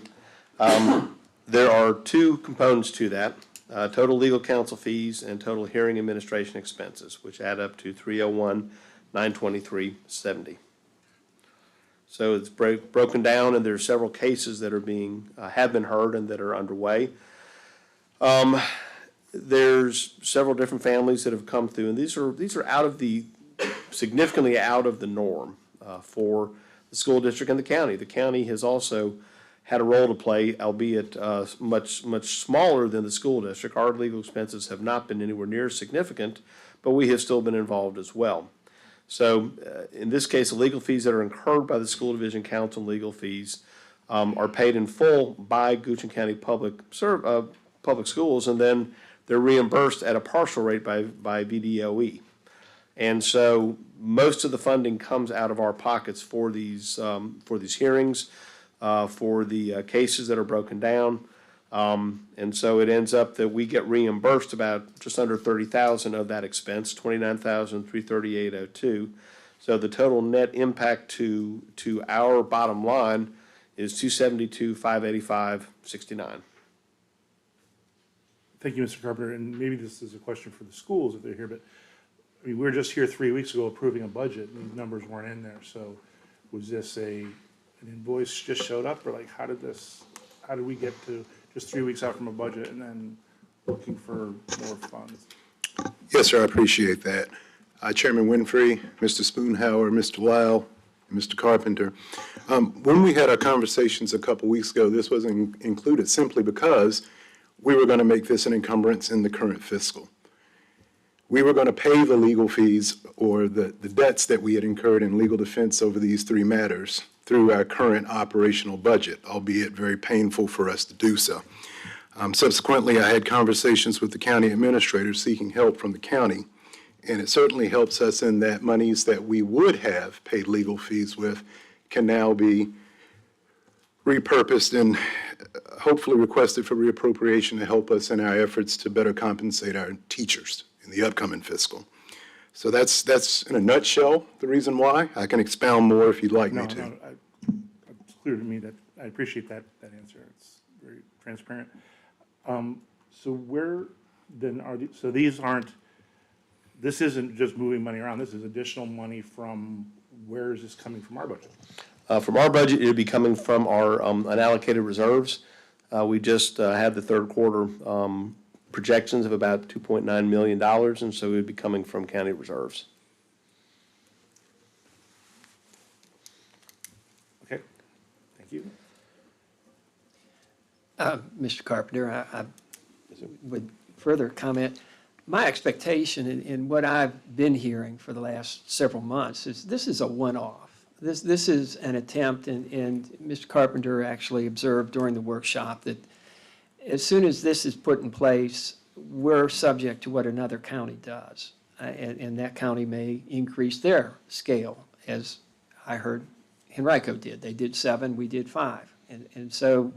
there are 2 components to that. Total legal counsel fees and total hearing administration expenses, which add up to 301-923.70. So it's broken down, and there are several cases that are have been heard and that are underway. There's several different families that have come through, and these are significantly out of the norm for the school district and the county. The county has also had a role to play, albeit much smaller than the school district. Our legal expenses have not been anywhere near significant, but we have still been involved as well. So in this case, the legal fees that are incurred by the school division council and legal fees are paid in full by Goochland County Public Schools, and then they're reimbursed at a partial rate by VDOE. And so most of the funding comes out of our pockets for these hearings, for the cases that are broken down. And so it ends up that we get reimbursed about just under $30,000 of that expense, $29,338.02. So the total net impact to our bottom line is $272,585.69. Thank you, Mr. Carpenter. And maybe this is a question for the schools if they're here, but I mean, we were just here 3 weeks ago approving a budget, and these numbers weren't in there. So was this an invoice just showed up, or like how did we get to just 3 weeks out from a budget and then looking for more funds? Yes, sir, I appreciate that. Chairman Winfrey, Mr. Spoonhauer, Mr. Lyle, and Mr. Carpenter. When we had our conversations a couple weeks ago, this wasn't included simply because we were going to make this an encumbrance in the current fiscal. We were going to pay the legal fees or the debts that we had incurred in legal defense over these 3 matters through our current operational budget, albeit very painful for us to do so. Subsequently, I had conversations with the county administrator seeking help from the county, and it certainly helps us in that monies that we would have paid legal fees with can now be repurposed and hopefully requested for reappropriation to help us in our efforts to better compensate our teachers in the upcoming fiscal. So that's in a nutshell the reason why. I can expound more if you'd like me to. It's clear to me that I appreciate that answer. It's very transparent. So where then are these, so these aren't, this isn't just moving money around, this is additional money from, where is this coming from our budget? From our budget, it'd be coming from our unallocated reserves. We just had the third quarter projections of about $2.9 million, and so it would be coming from county reserves. Okay, thank you. Mr. Carpenter, I would further comment. My expectation in what I've been hearing for the last several months is this is a one-off. This is an attempt, and Mr. Carpenter actually observed during the workshop that as soon as this is put in place, we're subject to what another county does. And that county may increase their scale, as I heard Henrico did. They did 7, we did 5. And so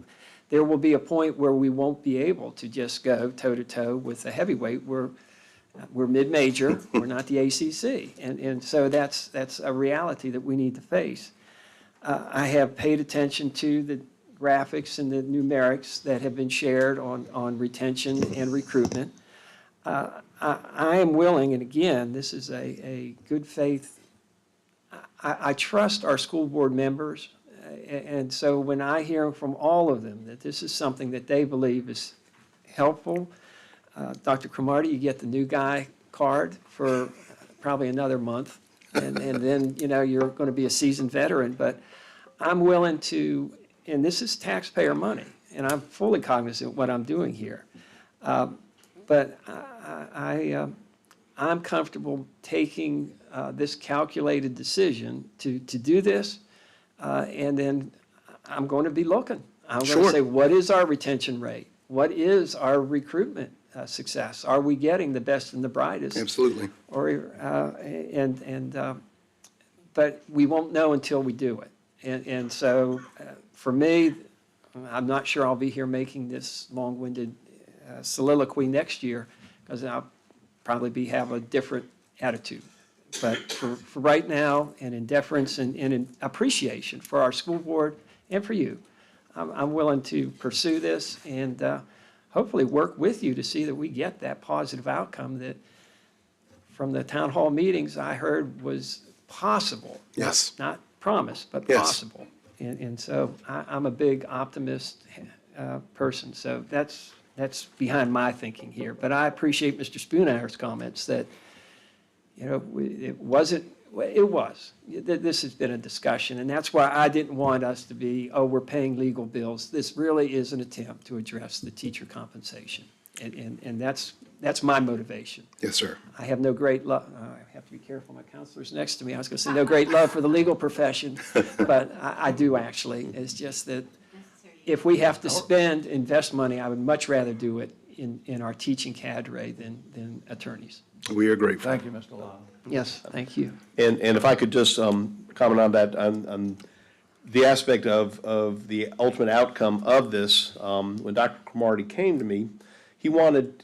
there will be a point where we won't be able to just go toe-to-toe with the heavyweight. We're mid-major, we're not the ACC. And so that's a reality that we need to face. I have paid attention to the graphics and the numerics that have been shared on retention and recruitment. I am willing, and again, this is a good faith, I trust our school board members, and so when I hear from all of them that this is something that they believe is helpful, Dr. Cromartie, you get the new guy card for probably another month, and then, you know, you're going to be a seasoned veteran, but I'm willing to, and this is taxpayer money, and I'm fully cognizant of what I'm doing here. But I'm comfortable taking this calculated decision to do this, and then I'm going to be looking. I'm going to say, what is our retention rate? What is our recruitment success? Are we getting the best and the brightest? Absolutely. But we won't know until we do it. And so for me, I'm not sure I'll be here making this long-winded soliloquy next year, because I'll probably have a different attitude. But for right now, and in deference and in appreciation for our school board and for you, I'm willing to pursue this and hopefully work with you to see that we get that positive outcome that from the town hall meetings I heard was possible. Yes. Not promised, but Yes. possible. And so I'm a big optimist person, so that's behind my thinking here. But I appreciate Mr. Spoonhour's comments that, you know, it was. This has been a discussion, and that's why I didn't want us to be, oh, we're paying legal bills. This really is an attempt to address the teacher compensation, and that's my motivation. Yes, sir. I have no great love, I have to be careful, my counselor's next to me. I was going to say no great love for the legal profession, but I do actually. It's just that if we have to invest money, I would much rather do it in our teaching cadre than attorneys. We are grateful. Thank you, Mr. Lyle. Yes, thank you. And if I could just comment on that, on the aspect of the ultimate outcome of this, when Dr. Cromartie came to me, he wanted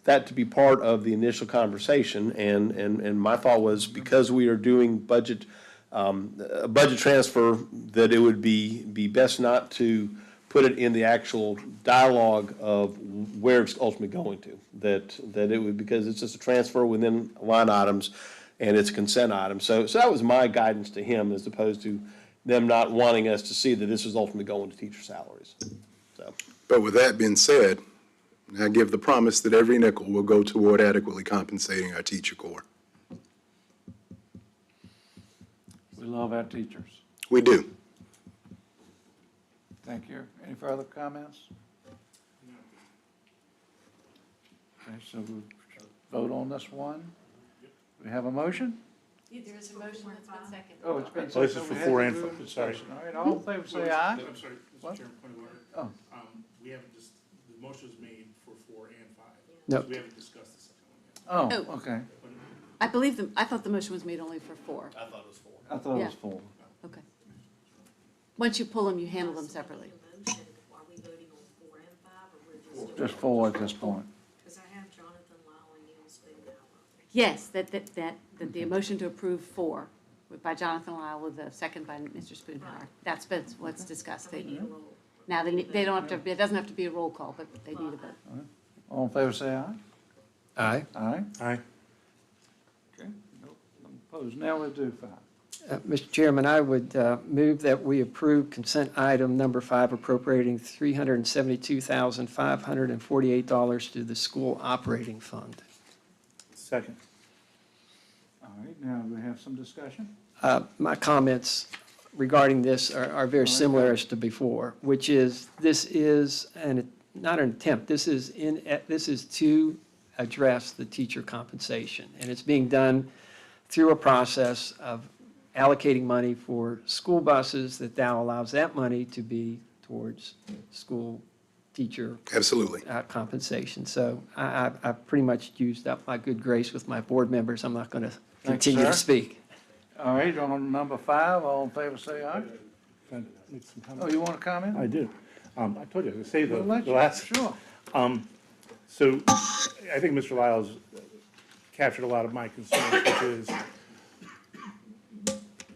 that to be part of the initial conversation, and my thought was, because we are doing a budget transfer, that it would be best not to put it in the actual dialogue of where it's ultimately going to. That it would, because it's just a transfer within line items, and it's a consent item. So that was my guidance to him, as opposed to them not wanting us to see that this was ultimately going to teacher salaries. So. But with that being said, I give the promise that every nickel will go toward adequately compensating our teacher corps. We love our teachers. We do. Thank you. Any further comments? Okay, so we'll vote on this one. We have a motion? There is a motion that's been seconded. Oh, it's been. Well, this is for 4 and 5, sorry. All right, all in favor, say aye. I'm sorry, What? Mr. Chairman, point of order. Oh. We haven't just, the motion was made for 4 and 5. No. So we haven't discussed the second one yet. Oh, okay. I thought the motion was made only for 4. I thought it was 4. Okay. Once you pull them, you handle them separately. Are we voting on 4 and 5, or we're just? Just 4 at this point. Because I have Jonathan Lyle and Neil Spoonhour. Yes, that the motion to approve 4 by Jonathan Lyle with a second by Mr. Spoonhour. That's what's discussed. Now, they don't have to, it doesn't have to be a roll call, but they need a vote. All in favor, say aye. Aye. Aye. Aye. Okay, nope, I'm opposed. Now we'll do 5. Mr. Chairman, I would move that we approve consent item number 5, appropriating $372,548 to the school operating fund. Second. All right, now we have some discussion. My comments regarding this are very similar as to before, which is, this is not an attempt, this is to address the teacher compensation. And it's being done through a process of allocating money for school buses that now allows that money to be towards school teacher Absolutely. compensation. So I've pretty much used up my good grace with my board members. I'm not going to Thank you, continue to sir. speak. All right, on number 5, all in favor, say aye. Can I make some Oh, comments? you want to comment? I do. I told you, I was gonna say We'll the let you. last. Sure. So I think Mr. Lyles captured a lot of my concerns, which is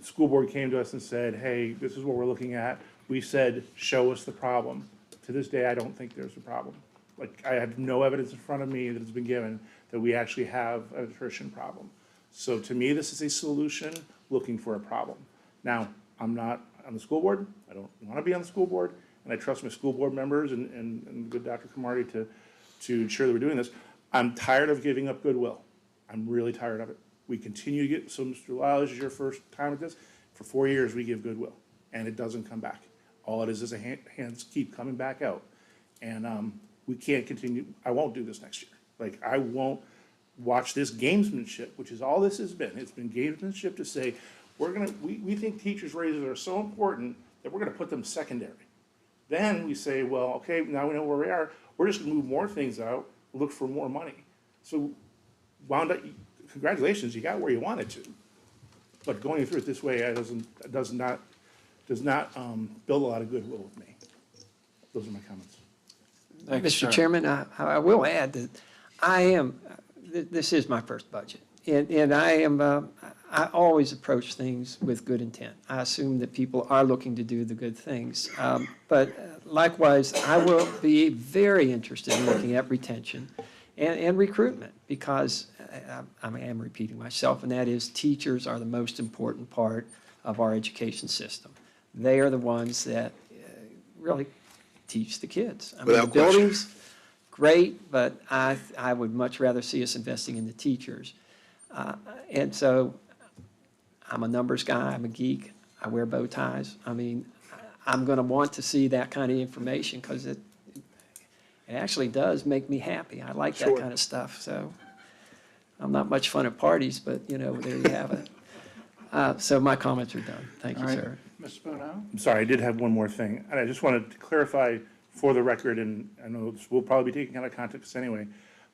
school board came to us and said, hey, this is what we're looking at. We said, show us the problem. To this day, I don't think there's a problem. Like, I have no evidence in front of me that has been given that we actually have an attrition problem. So to me, this is a solution looking for a problem. Now, I'm not on the school board. I don't want to be on the school board. And I trust my school board members and good Dr. Cromartie to ensure that we're doing this. I'm tired of giving up goodwill. I'm really tired of it. We continue to get, so Mr. Lyles, is your first time at this. For 4 years, we give goodwill, and it doesn't come back. All it is a hands keep coming back out. And we can't continue. I won't do this next year. Like, I won't watch this gamesmanship, which is all this has been. It's been gamesmanship to say, we think teachers' raises are so important that we're gonna put them secondary. Then we say, well, okay, now we know where we are. We're just gonna move more things out, look for more money. So wound up, congratulations, you got where you wanted to. But going through it this way, does not build a lot of goodwill with me. Those are my comments. Thank you, sir. Mr. Chairman, I will add that this is my first budget. And I always approach things with good intent. I assume that people are looking to do the good things. But likewise, I will be very interested in looking at retention and recruitment, because I am repeating myself, and that is, teachers are the most important part of our education system. They are the ones that really teach the kids. I mean, Without the question. buildings, great, but I would much rather see us investing in the teachers. And so I'm a numbers guy, I'm a geek, I wear bow ties. I mean, I'm going to want to see that kind of information, because it actually does make me happy. I like that Sure. kind of stuff. So I'm not much fun at parties, but, there you have it. So my comments are done. Thank you, All right. sir. Mr. Spoonhouse? I'm sorry, I did have one more thing, and I just wanted to clarify for the record, and I know this will probably be taken out of context anyway,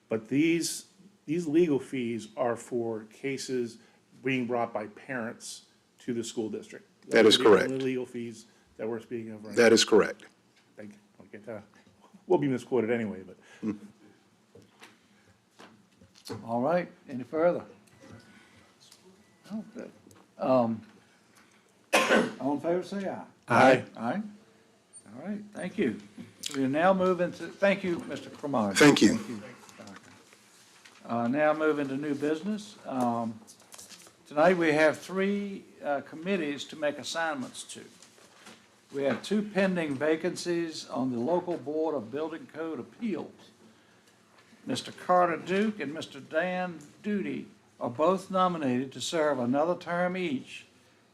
but these legal fees are for cases being brought by parents to the school district. That is Those are the correct. only legal fees that we're speaking of right now. That is correct. Thank you. Okay, we'll be misquoted anyway, but. All right, any further? Oh, good. All in favor, say aye. Aye. Aye? All right, thank you. We now move into, thank you, Mr. Cromartie. Thank you. Doctor. Now move into new business. Tonight, we have 3 committees to make assignments to. We have 2 pending vacancies on the local Board of Building Code Appeals. Mr. Carter Duke and Mr. Dan Duty are both nominated to serve another term each,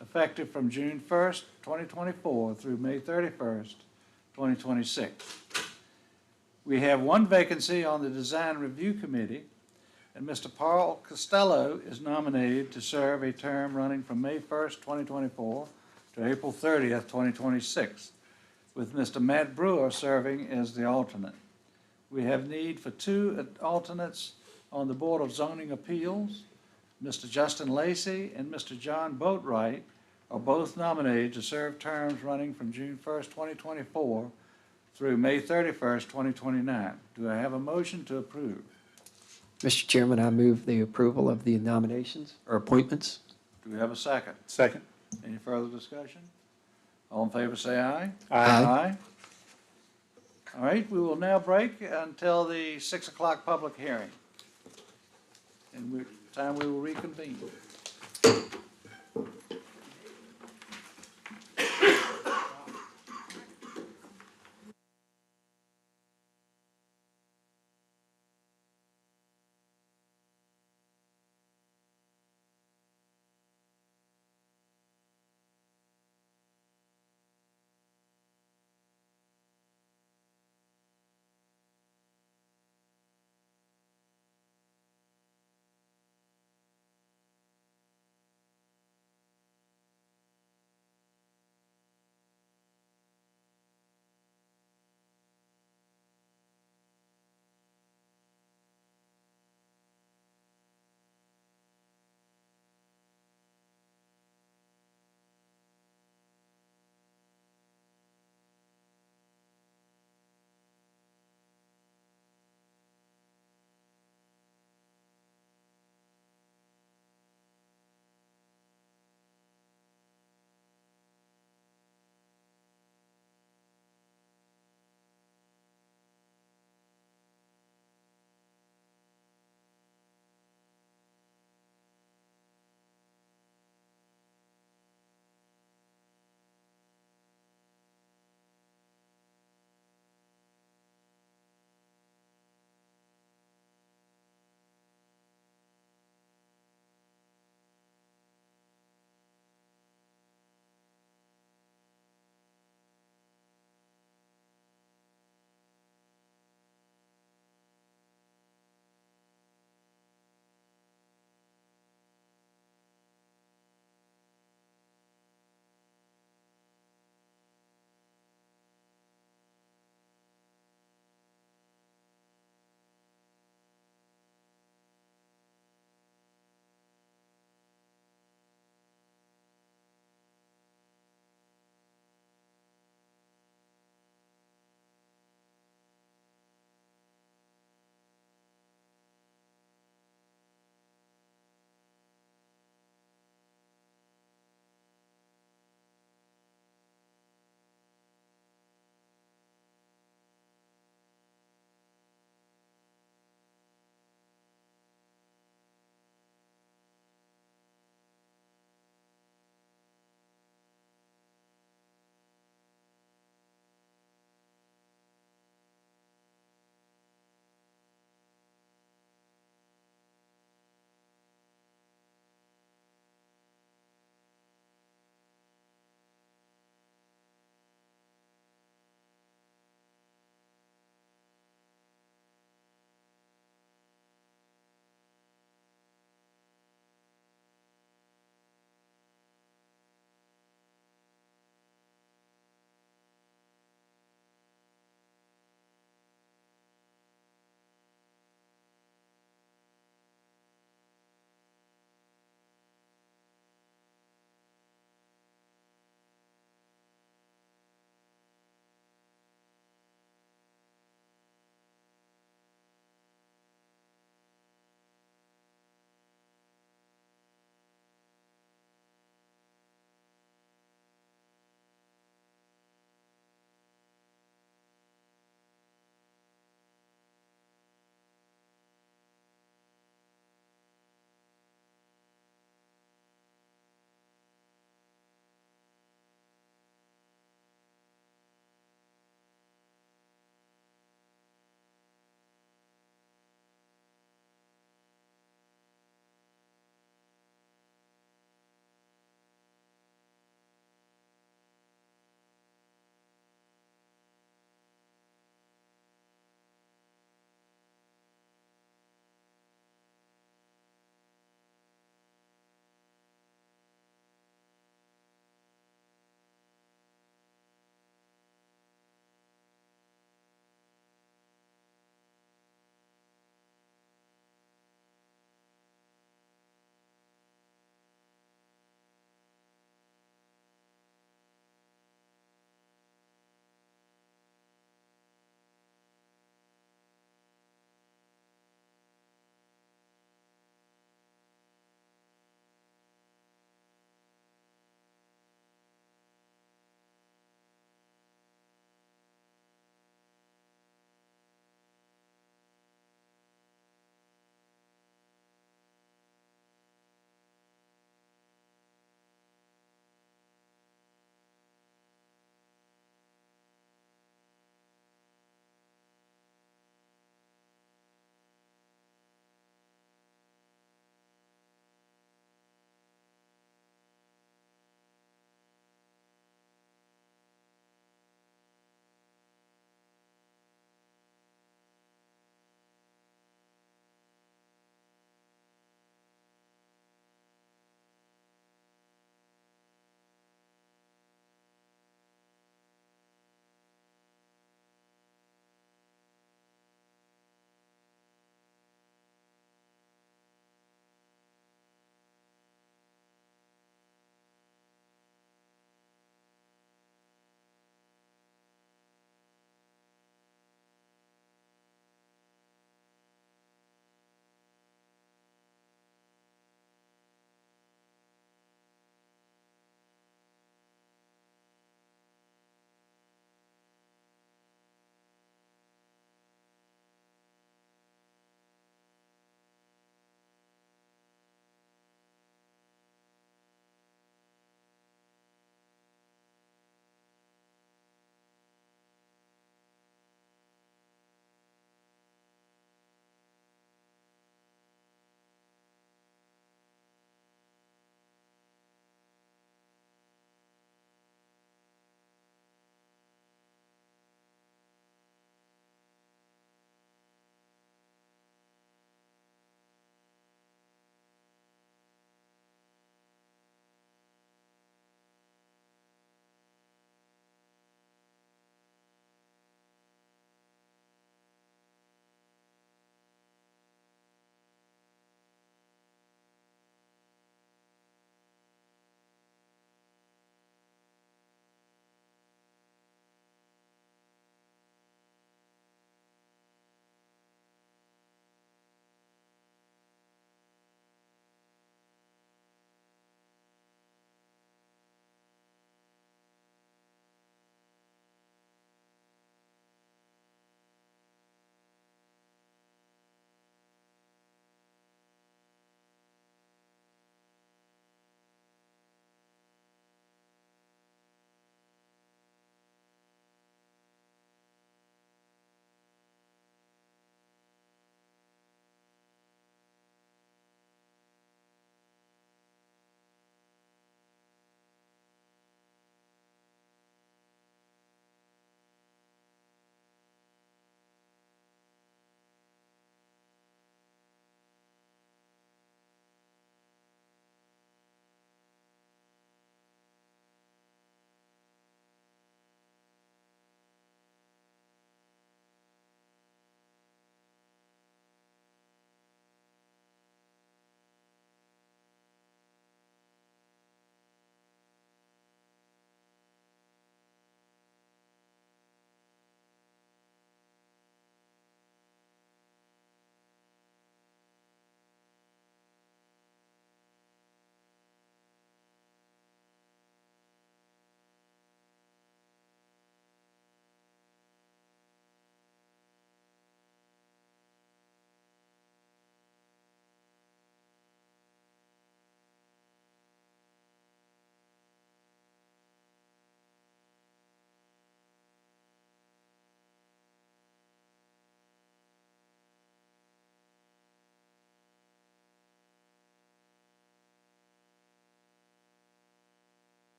effective from June 1st, 2024 through May 31st, 2026. We have 1 vacancy on the Design Review Committee, and Mr. Paul Costello is nominated to serve a term running from May 1st, 2024 to April 30th, 2026, with Mr. Matt Brewer serving as the alternate. We have need for 2 alternates on the Board of Zoning Appeals. Mr. Justin Lacey and Mr. John Boatwright are both nominated to serve terms running from June 1st, 2024 through May 31st, 2029. Do I have a motion to approve? Mr. Chairman, I move the approval of the nominations or appointments. Do we have a second? Second. Any further discussion? All in favor, say aye. Aye. Aye. All right, we will now break until the 6 o'clock public hearing. And time we will reconvene.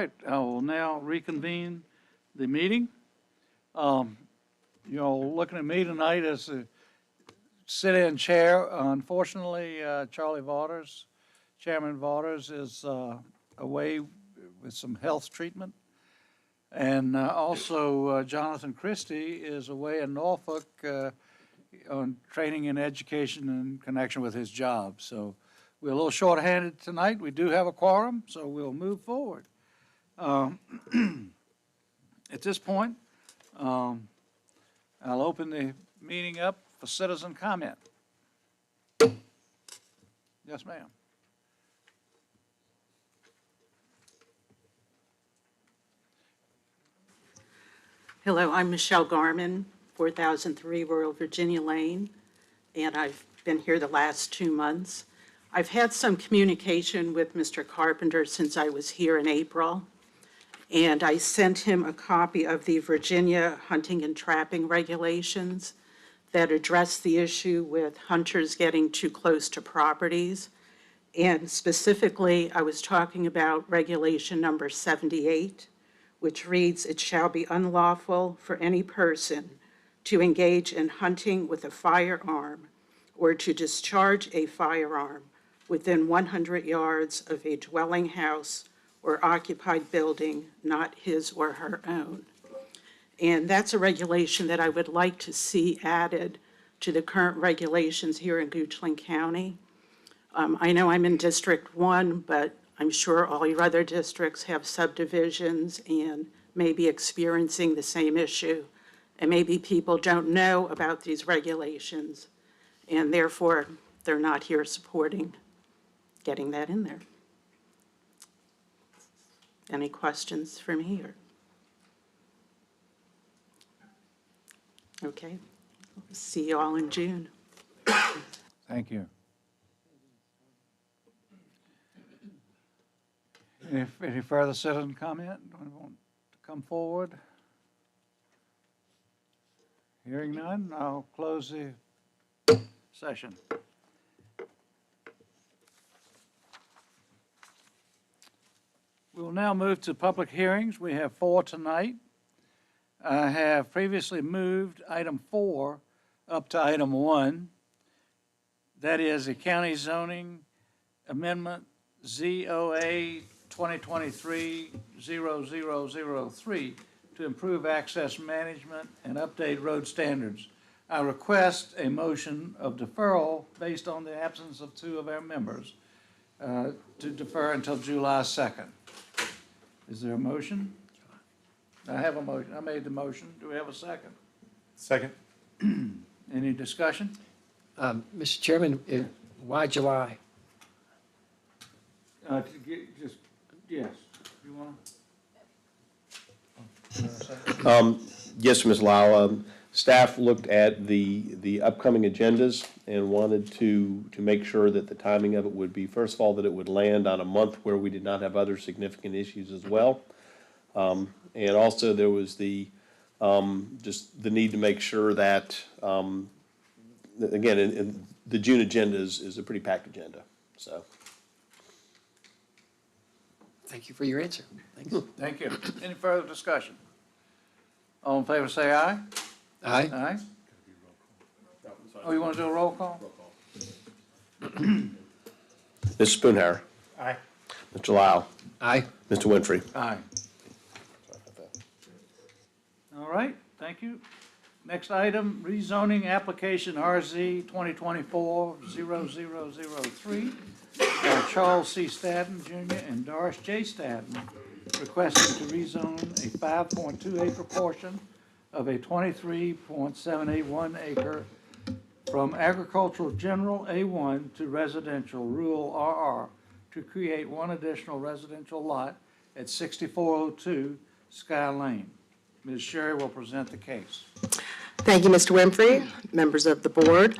right, I will now reconvene the meeting. You're looking at me tonight as the sit-in chair. Unfortunately, Charlie Waters, Chairman Waters, is away with some health treatment. And also Jonathan Christie is away in Norfolk on training and education in connection with his job. So we're a little short-handed tonight. We do have a quorum, so we'll move forward. At this point, I'll open the meeting up for citizen comment. Yes, ma'am. Hello, I'm Michelle Garman, 4003 Royal Virginia Lane, and I've been here the last 2 months. I've had some communication with Mr. Carpenter since I was here in April, and I sent him a copy of the Virginia hunting and trapping regulations that address the issue with hunters getting too close to properties. And specifically, I was talking about regulation number 78, which reads, "It shall be unlawful for any person to engage in hunting with a firearm or to discharge a firearm within 100 yards of a dwelling house or occupied building not his or her own." And that's a regulation that I would like to see added to the current regulations here in Goochland County. I know I'm in District 1, but I'm sure all your other districts have subdivisions and may be experiencing the same issue. And maybe people don't know about these regulations, and therefore they're not here supporting getting that in there. Any questions for me? Okay, see you all in June. Thank you. Any further citizen comment? Anyone want to come forward? Hearing none, I'll close the session. We will now move to public hearings. We have 4 tonight. I have previously moved item 4 up to item 1. That is a county zoning amendment, ZOA 2023-0003, to improve access management and update road standards. I request a motion of deferral based on the absence of 2 of our members to defer until July 2nd. Is there a motion? I have a motion. I made the motion. Do we have a second? Second. Any discussion? Mr. Chairman, why July? Just, yes. You want Yes, Ms. Lyle. Staff looked at the upcoming agendas and wanted to make sure that the timing of it would be, first of all, that it would land on a month where we did not have other significant issues as well. And also there was just the need to make sure that, again, the June agenda is a pretty packed agenda, so. Thank you for your answer. Thanks. Thank you. Any further discussion? All in favor, say aye. Aye. Aye. Oh, you want to do a roll call? Mr. Spoonhour. Aye. Mr. Lyle. Aye. Mr. Winfrey. Aye. All right, thank you. Next item, rezoning application RZ 2024-0003 by Charles C. Stadden Jr. and Doris J. Stadden, requesting to rezone a 5.2 acre portion of a 23.781 acre from agricultural general A1 to residential rural RR to create one additional residential lot at 6402 Sky Lane. Ms. Sherry will present the case. Thank you, Mr. Winfrey, members of the board.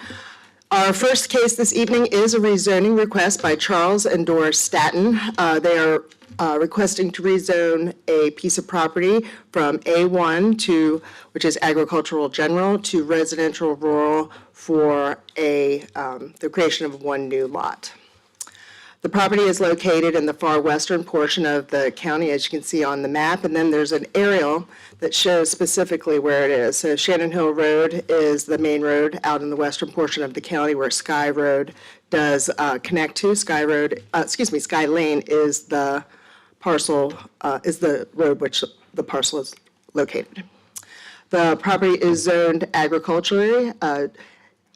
Our first case this evening is a rezoning request by Charles and Doris Stadden. They are requesting to rezone a piece of property from A1 to, which is agricultural general, to residential rural for the creation of one new lot. The property is located in the far western portion of the county, as you can see on the map, and then there's an aerial that shows specifically where it is. So Shannon Hill Road is the main road out in the western portion of the county where Sky Road does connect to. Sky Lane is the parcel, is the road which the parcel is located. The property is zoned agriculturally,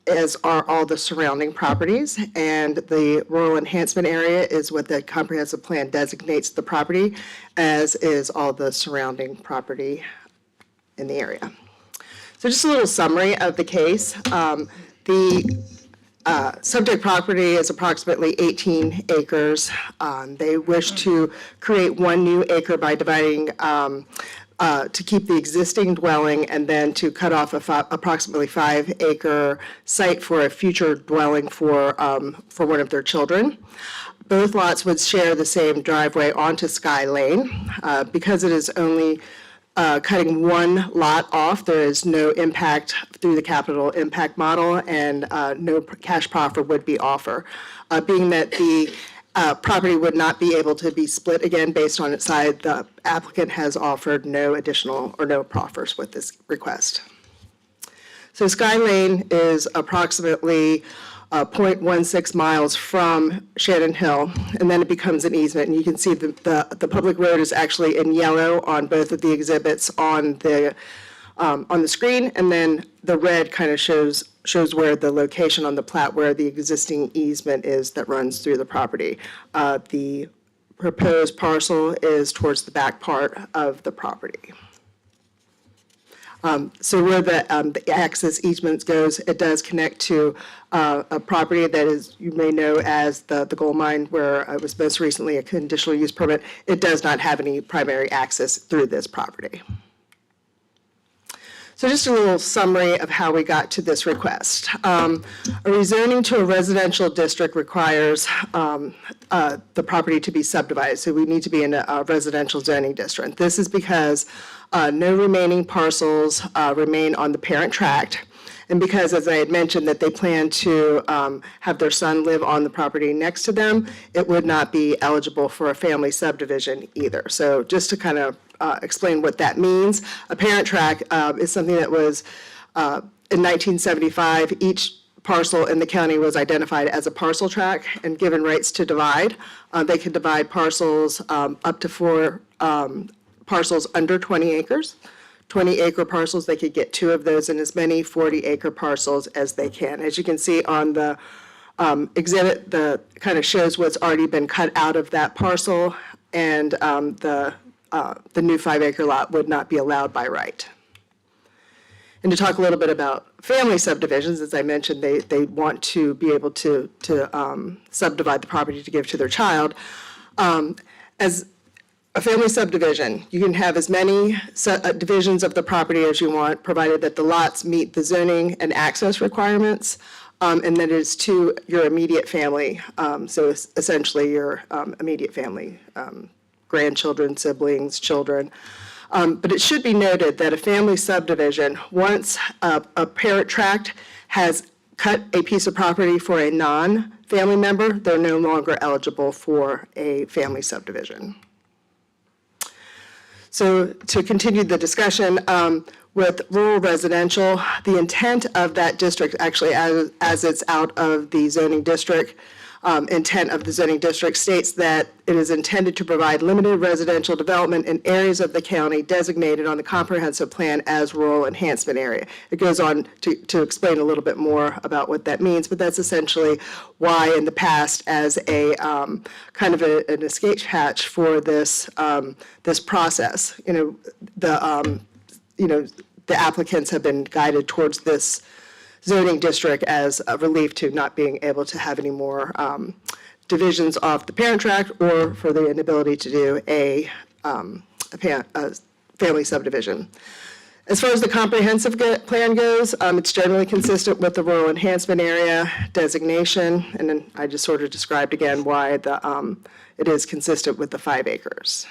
as are all the surrounding properties, and the rural enhancement area is what the comprehensive plan designates the property, as is all the surrounding property in the area. So just a little summary of the case. The subject property is approximately 18 acres. They wish to create 1 new acre by dividing to keep the existing dwelling and then to cut off approximately 5-acre site for a future dwelling for one of their children. Both lots would share the same driveway onto Sky Lane. Because it is only cutting 1 lot off, there is no impact through the capital impact model, and no cash proffer would be offered. Being that the property would not be able to be split again based on its size, the applicant has offered no additional or no proffers with this request. So Sky Lane is approximately 0.16 miles from Shannon Hill, and then it becomes an easement. And you can see the public road is actually in yellow on both of the exhibits on the screen, and then the red kind of shows where the location on the plat where the existing easement is that runs through the property. The proposed parcel is towards the back part of the property. So where the access easement goes, it does connect to a property that is, you may know as the gold mine, where it was most recently a conditional use permit. It does not have any primary access through this property. So just a little summary of how we got to this request. A rezoning to a residential district requires the property to be subdivided, so we need to be in a residential zoning district. This is because no remaining parcels remain on the parent tract, and because, as I had mentioned, that they plan to have their son live on the property next to them, it would not be eligible for a family subdivision either. So just to kind of explain what that means. A parent tract is something that was, in 1975, each parcel in the county was identified as a parcel tract and given rights to divide. They could divide parcels up to 4 parcels under 20 acres. 20-acre parcels, they could get 2 of those, and as many 40-acre parcels as they can. As you can see on the exhibit, the kind of shows what's already been cut out of that parcel, and the new 5-acre lot would not be allowed by right. And to talk a little bit about family subdivisions, as I mentioned, they want to be able to subdivide the property to give to their child. As a family subdivision, you can have as many divisions of the property as you want, provided that the lots meet the zoning and access requirements, and that it is to your immediate family. So essentially your immediate family, grandchildren, siblings, children. But it should be noted that a family subdivision, once a parent tract has cut a piece of property for a non-family member, they're no longer eligible for a family subdivision. So to continue the discussion, with rural residential, the intent of that district, actually as it's out of the zoning district, intent of the zoning district states that it is intended to provide limited residential development in areas of the county designated on the comprehensive plan as rural enhancement area. It goes on to explain a little bit more about what that means, but that's essentially why in the past, as a kind of an escape hatch for this this process, the applicants have been guided towards this zoning district as a relief to not being able to have any more divisions off the parent tract, or for the inability to do a family subdivision. As far as the comprehensive plan goes, it's generally consistent with the rural enhancement area designation, and then I just sort of described again why it is consistent with the 5 acres.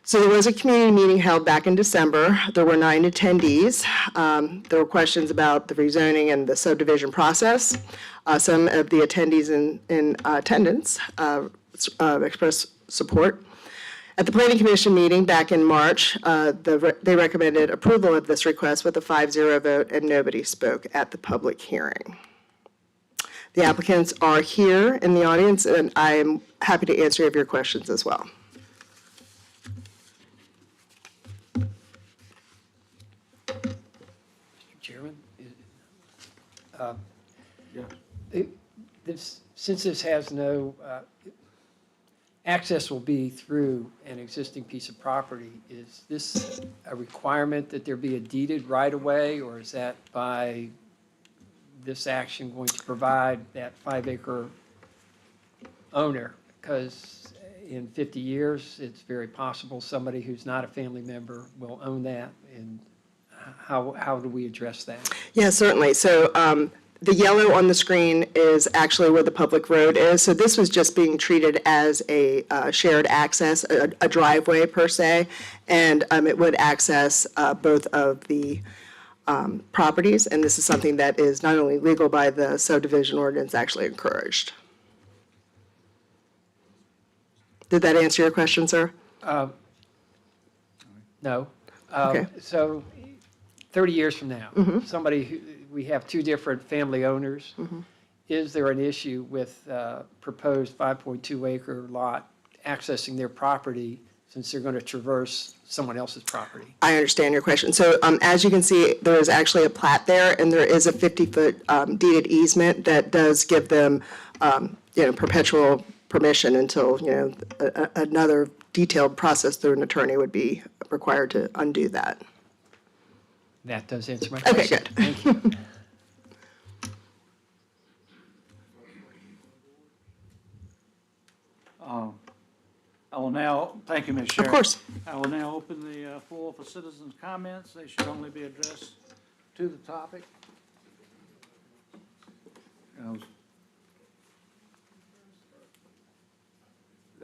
So there was a community meeting held back in December. There were 9 attendees. There were questions about the rezoning and the subdivision process. Some of the attendees in attendance expressed support. At the Planning Commission meeting back in March, they recommended approval of this request with a 5-0 vote, and nobody spoke at the public hearing. The applicants are here in the audience, and I am happy to answer any of your questions as well. Mr. Chairman? Since this has no, access will be through an existing piece of property, is this a requirement that there be a deeded right-of-way, or is that by this action going to provide that 5-acre owner? Because in 50 years, it's very possible somebody who's not a family member will own that, and how do we address that? Yeah, certainly. So the yellow on the screen is actually where the public road is. So this was just being treated as a shared access, a driveway per se, and it would access both of the properties. And this is something that is not only legal by the subdivision ordinance, actually encouraged. Did that answer your question, sir? No. Okay. So 30 years from now, we have two different family owners. Is there an issue with proposed 5.2 acre lot accessing their property since they're going to traverse someone else's property? I understand your question. So as you can see, there is actually a plat there, and there is a 50-foot deeded easement that does give them, perpetual permission until, another detailed process through an attorney would be required to undo that. That does answer my Okay, question. good. Thank you. I will now, thank you, Ms. Sherry. Of course. I will now open the floor for citizens' comments. They should only be addressed to the topic. The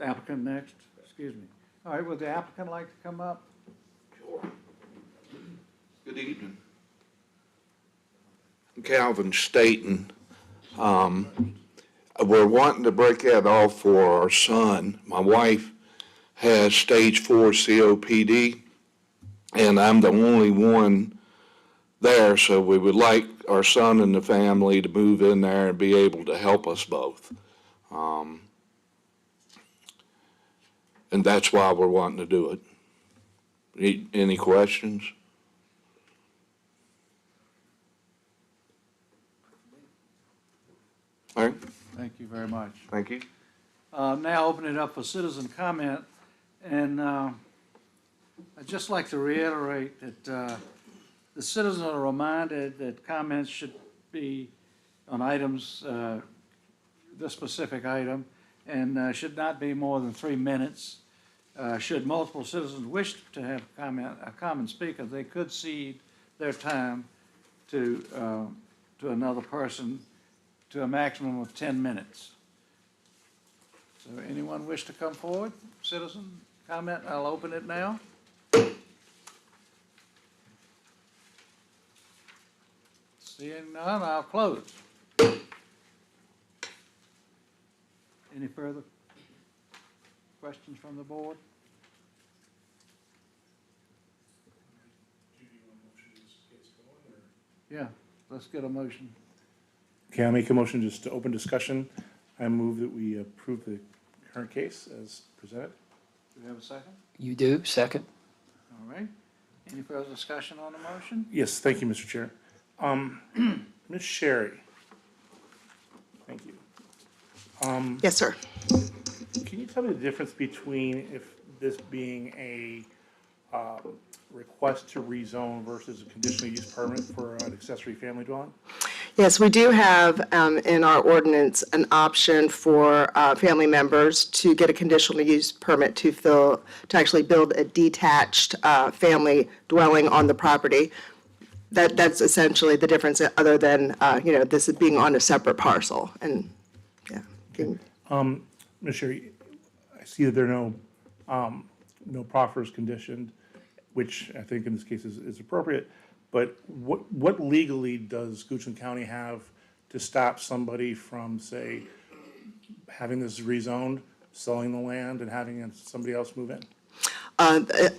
applicant next, excuse me. All right, would the applicant like to come up? Sure. Good evening. Calvin Staten. We're wanting to break that off for our son. My wife has stage 4 COPD, and I'm the only one there, so we would like our son and the family to move in there and be able to help us both. And that's why we're wanting to do it. Any questions? All right. Thank you very much. Thank you. Now open it up for citizen comment, and I'd just like to reiterate that the citizens are reminded that comments should be on items, this specific item, and should not be more than 3 minutes. Should multiple citizens wish to have a common speaker, they could cede their time to another person to a maximum of 10 minutes. So anyone wish to come forward? Citizen comment? I'll open it now. Seeing none, I'll close. Any further questions from the board? Yeah, let's get a motion. Okay, I'll make a motion just to open discussion. I move that we approve the current case as presented. Do we have a second? You do, second. All right. Any further discussion on the motion? Yes, thank you, Mr. Chair. Ms. Sherry. Thank you. Yes, sir. Can you tell me the difference between if this being a request to rezone versus a conditional use permit for an accessory family dwelling? Yes, we do have in our ordinance an option for family members to get a conditional use permit to actually build a detached family dwelling on the property. That's essentially the difference, other than this is being on a separate parcel. And yeah. Ms. Sherry, I see that there are no no proffers conditioned, which I think in this case is appropriate. But what legally does Goochland County have to stop somebody from, say, having this rezoned, selling the land, and having somebody else move in?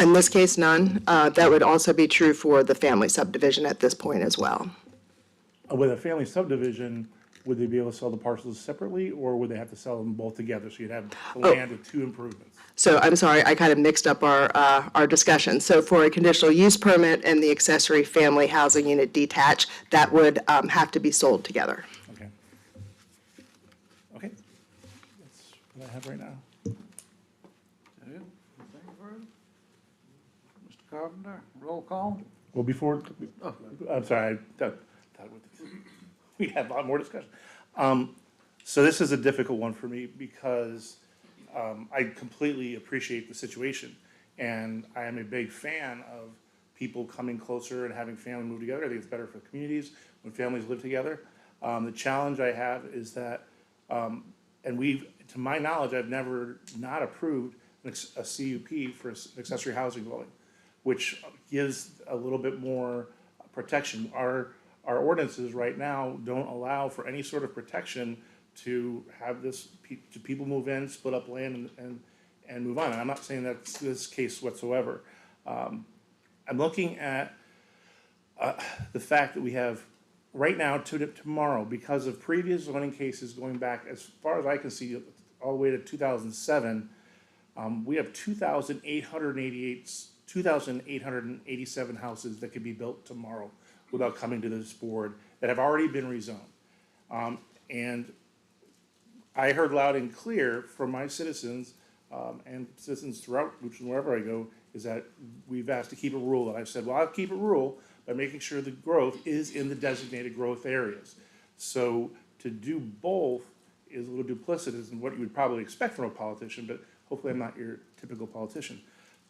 In this case, none. That would also be true for the family subdivision at this point as well. With a family subdivision, would they be able to sell the parcels separately, or would they have to sell them both together? So you'd have the land with two improvements. So I'm sorry, I kind of mixed up our discussion. So for a conditional use permit and the accessory family housing unit detached, that would have to be sold together. Okay. Okay. That's what I have right now. Anything further? Mr. Carpenter, roll call? Well, before, I'm sorry, we have a lot more discussion. So this is a difficult one for me because I completely appreciate the situation. And I am a big fan of people coming closer and having family move together. I think it's better for communities when families live together. The challenge I have is that, and to my knowledge, I've never not approved a CUP for an accessory housing dwelling, which gives a little bit more protection. Our ordinances right now don't allow for any sort of protection to have this, to people move in, split up land and move on. And I'm not saying that's this case whatsoever. I'm looking at the fact that we have right now to tomorrow, because of previous zoning cases going back as far as I can see, all the way to 2007, we have 2,887 houses that could be built tomorrow without coming to this board that have already been rezoned. And I heard loud and clear from my citizens and citizens throughout, wherever I go, is that we've asked to keep a rule. And I've said, well, I'll keep a rule by making sure the growth is in the designated growth areas. So to do both is a little duplicitous in what you would probably expect from a politician, but hopefully I'm not your typical politician.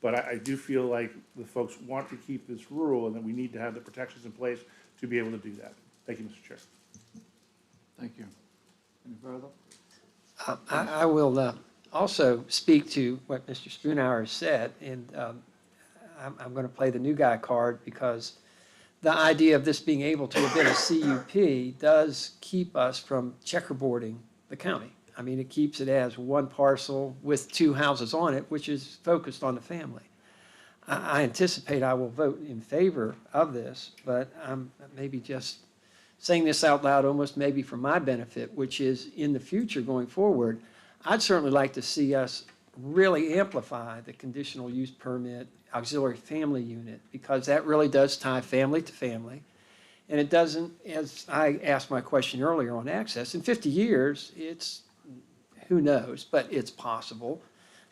But I do feel like the folks want to keep this rule and that we need to have the protections in place to be able to do that. Thank you, Mr. Chair. Thank you. Any further? I will also speak to what Mr. Spoonhour has said, and I'm going to play the new guy card because the idea of this being able to have been a CUP does keep us from checkerboarding the county. I mean, it keeps it as one parcel with two houses on it, which is focused on the family. I anticipate I will vote in favor of this, but I'm maybe just saying this out loud almost maybe for my benefit, which is in the future going forward, I'd certainly like to see us really amplify the conditional use permit auxiliary family unit, because that really does tie family to family. And it doesn't, as I asked my question earlier on access, in 50 years, it's, who knows, but it's possible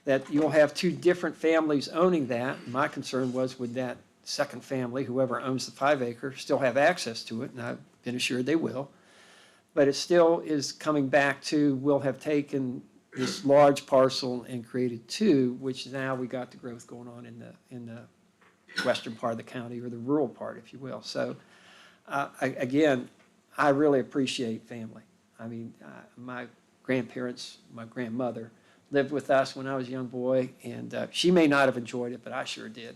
that you'll have two different families owning that. My concern was, would that second family, whoever owns the 5 acre, still have access to it? And I've been assured they will. But it still is coming back to, we'll have taken this large parcel and created two, which now we got the growth going on in the western part of the county, or the rural part, if you will. So again, I really appreciate family. I mean, my grandparents, my grandmother lived with us when I was a young boy, and she may not have enjoyed it, but I sure did.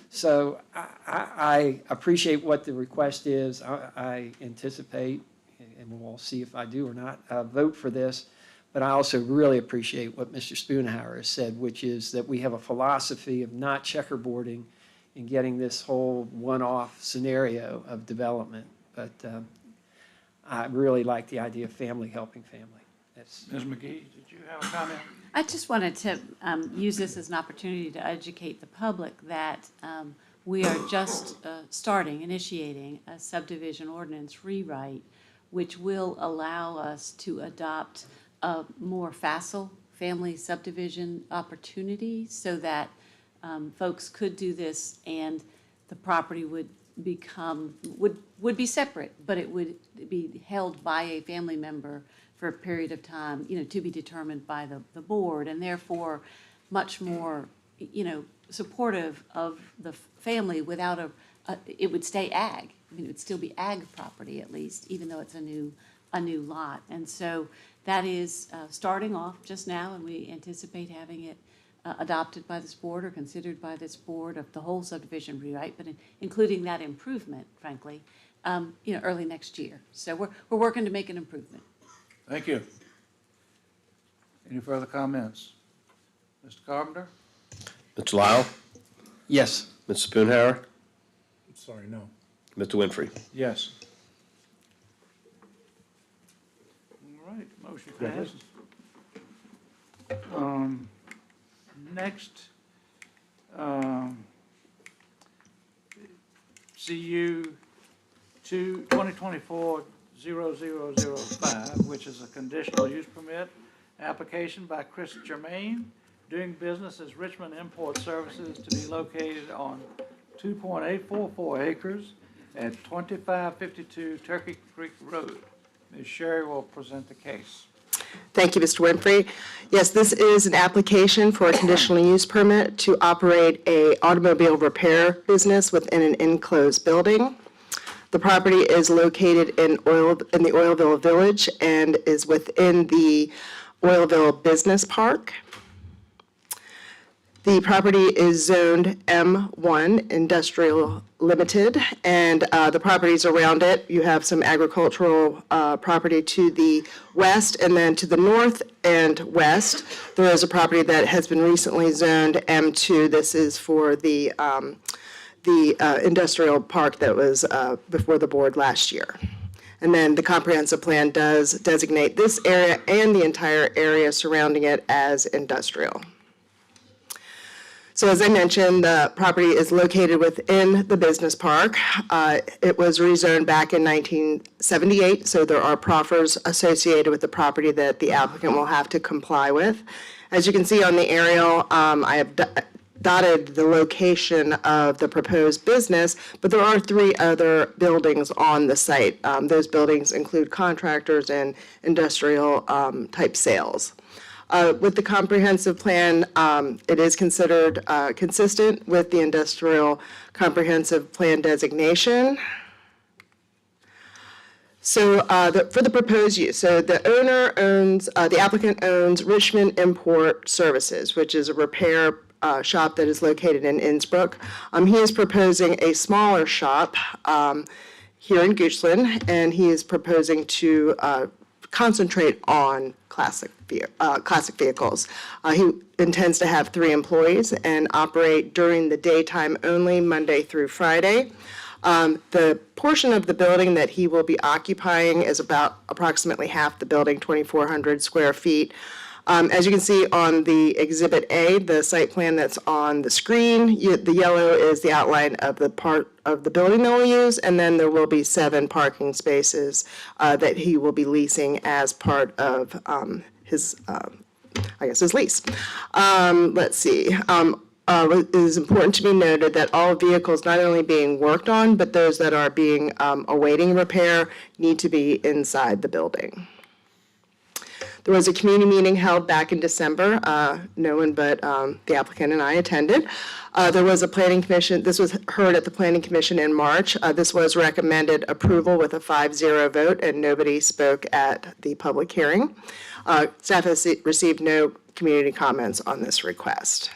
So I appreciate what the request is. I anticipate, and we'll see if I do or not, vote for this. But I also really appreciate what Mr. Spoonhour has said, which is that we have a philosophy of not checkerboarding and getting this whole one-off scenario of development. But I really like the idea of family helping family. Ms. McGee, did you have a comment? I just wanted to use this as an opportunity to educate the public that we are just initiating a subdivision ordinance rewrite, which will allow us to adopt a more facile family subdivision opportunity so that folks could do this and the property would be separate, but it would be held by a family member for a period of time, to be determined by the board, and therefore much more, supportive of the family without it would stay ag. I mean, it would still be ag property at least, even though it's a new lot. And so that is starting off just now, and we anticipate having it adopted by this board or considered by this board of the whole subdivision rewrite, but including that improvement, frankly, early next year. So we're working to make an improvement. Thank you. Any further comments? Mr. Carpenter? Mr. Lyle? Yes. Ms. Spoonhour? Sorry, no. Mr. Winfrey? Yes. All right, motion passes. Next, CU 2024-0005, which is a conditional use permit application by Chris Germain, doing business as Richmond Import Services, to be located on 2.844 acres at 2552 Turkey Creek Road. Ms. Sherry will present the case. Thank you, Mr. Winfrey. Yes, this is an application for a conditional use permit to operate a automobile repair business within an enclosed building. The property is located in the Oilville Village and is within the Oilville Business Park. The property is zoned M1 Industrial Limited, and the properties around it, you have some agricultural property to the west, and then to the north and west, there is a property that has been recently zoned M2. This is for the industrial park that was before the board last year. And then the comprehensive plan does designate this area and the entire area surrounding it as industrial. So as I mentioned, the property is located within the business park. It was rezoned back in 1978, so there are proffers associated with the property that the applicant will have to comply with. As you can see on the aerial, I have dotted the location of the proposed business, but there are 3 other buildings on the site. Those buildings include contractors and industrial type sales. With the comprehensive plan, it is considered consistent with the industrial comprehensive plan designation. So for the proposed use, so the applicant owns Richmond Import Services, which is a repair shop that is located in Innsbruck. He is proposing a smaller shop here in Goochland, and he is proposing to concentrate on classic vehicles. He intends to have 3 employees and operate during the daytime only, Monday through Friday. The portion of the building that he will be occupying is about approximately half the building, 2,400 square feet. As you can see on the Exhibit A, the site plan that's on the screen, the yellow is the outline of the part of the building that we'll use, and then there will be 7 parking spaces that he will be leasing as part of his lease. Let's see. It is important to be noted that all vehicles not only being worked on, but those that are being awaiting repair need to be inside the building. There was a community meeting held back in December. No one but the applicant and I attended. There was a planning commission. This was heard at the planning commission in March. This was recommended approval with a 5-0 vote, and nobody spoke at the public hearing. Staff has received no community comments on this request.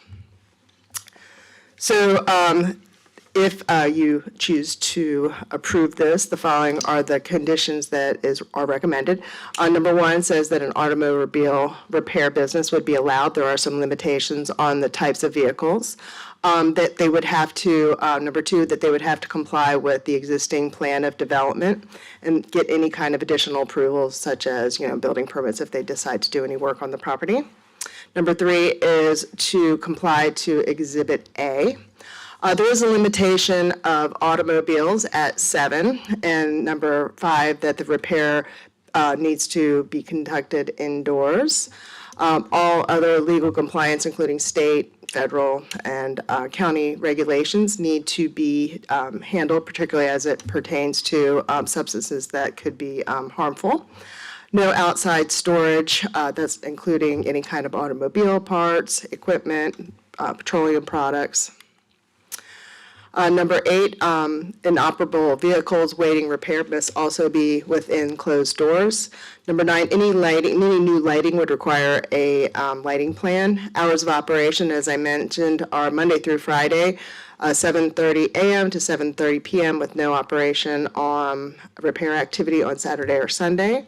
So if you choose to approve this, the following are the conditions that are recommended. Number 1 says that an automobile repair business would be allowed. There are some limitations on the types of vehicles that they would have to, number 2, that they would have to comply with the existing plan of development and get any kind of additional approvals, such as, building permits if they decide to do any work on the property. Number 3 is to comply to Exhibit A. There is a limitation of automobiles at 7, and number 5, that the repair needs to be conducted indoors. All other legal compliance, including state, federal, and county regulations, need to be handled, particularly as it pertains to substances that could be harmful. No outside storage, that's including any kind of automobile parts, equipment, petroleum products. Number 8, inoperable vehicles waiting repair must also be within closed doors. Number 9, any new lighting would require a lighting plan. Hours of operation, as I mentioned, are Monday through Friday, 7:30 a.m. to 7:30 p.m. with no operation on repair activity on Saturday or Sunday.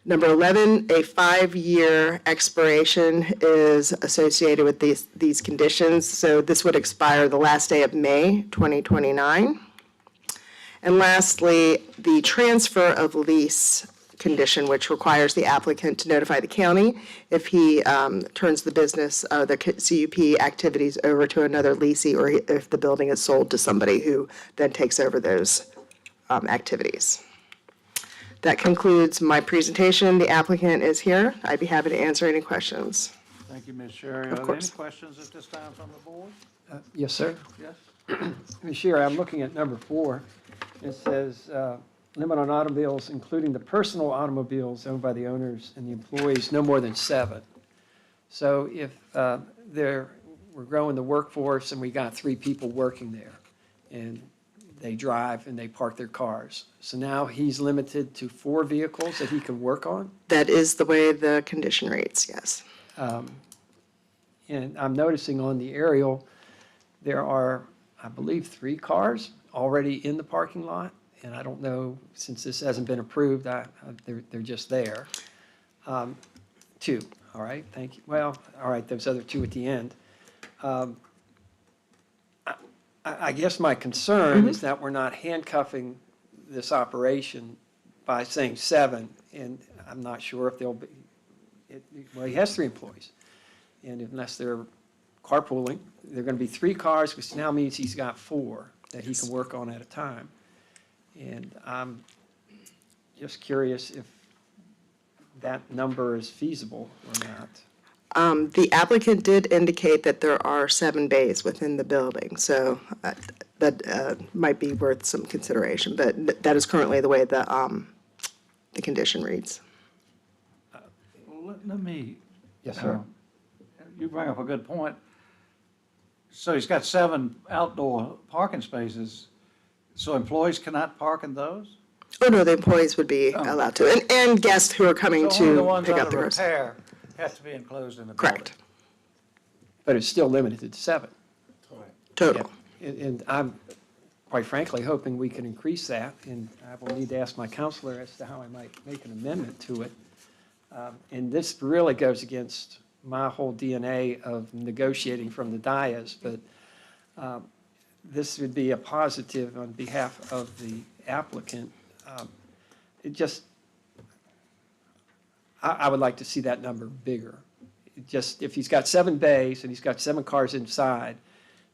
Number 11, a 5-year expiration is associated with these conditions. So this would expire the last day of May 2029. And lastly, the transfer of lease condition, which requires the applicant to notify the county if he turns the business, the CUP activities over to another leasee, or if the building is sold to somebody who then takes over those activities. That concludes my presentation. The applicant is here. I'd be happy to answer any questions. Thank you, Ms. Sherry. Of Are there any course. questions at this time from the board? Yes, sir. Yes? Ms. Shearer, I'm looking at number 4. It says, limit on automobiles, including the personal automobiles owned by the owners and the employees, no more than 7. So if we're growing the workforce and we got 3 people working there, and they drive and they park their cars. So now he's limited to 4 vehicles that he can work on? That is the way the condition reads, yes. And I'm noticing on the aerial, there are, I believe, 3 cars already in the parking lot. And I don't know, since this hasn't been approved, they're just there. 2, all right, thank you. Well, all right, those other 2 at the end. I guess my concern is that we're not handcuffing this operation by saying 7, and I'm not sure if they'll be, well, he has 3 employees. And unless they're carpooling, they're going to be 3 cars, which now means he's got 4 that he can work on at a time. And I'm just curious if that number is feasible or not. The applicant did indicate that there are 7 bays within the building, so that might be worth some consideration, but that is currently the way the condition reads. Well, let me. Yes, sir. You bring up a good point. So he's got 7 outdoor parking spaces, so employees cannot park in those? Oh, no, the employees would be allowed to, and guests who are coming So only the to ones pick up under the cars. repair have to be enclosed in the building? Correct, But it's still limited to 7. total. And I'm, quite frankly, hoping we can increase that, and I will need to ask my counselor as to how I might make an amendment to it. And this really goes against my whole DNA of negotiating from the dais, but this would be a positive on behalf of the applicant. It just, I would like to see that number bigger. Just, if he's got 7 bays and he's got 7 cars inside,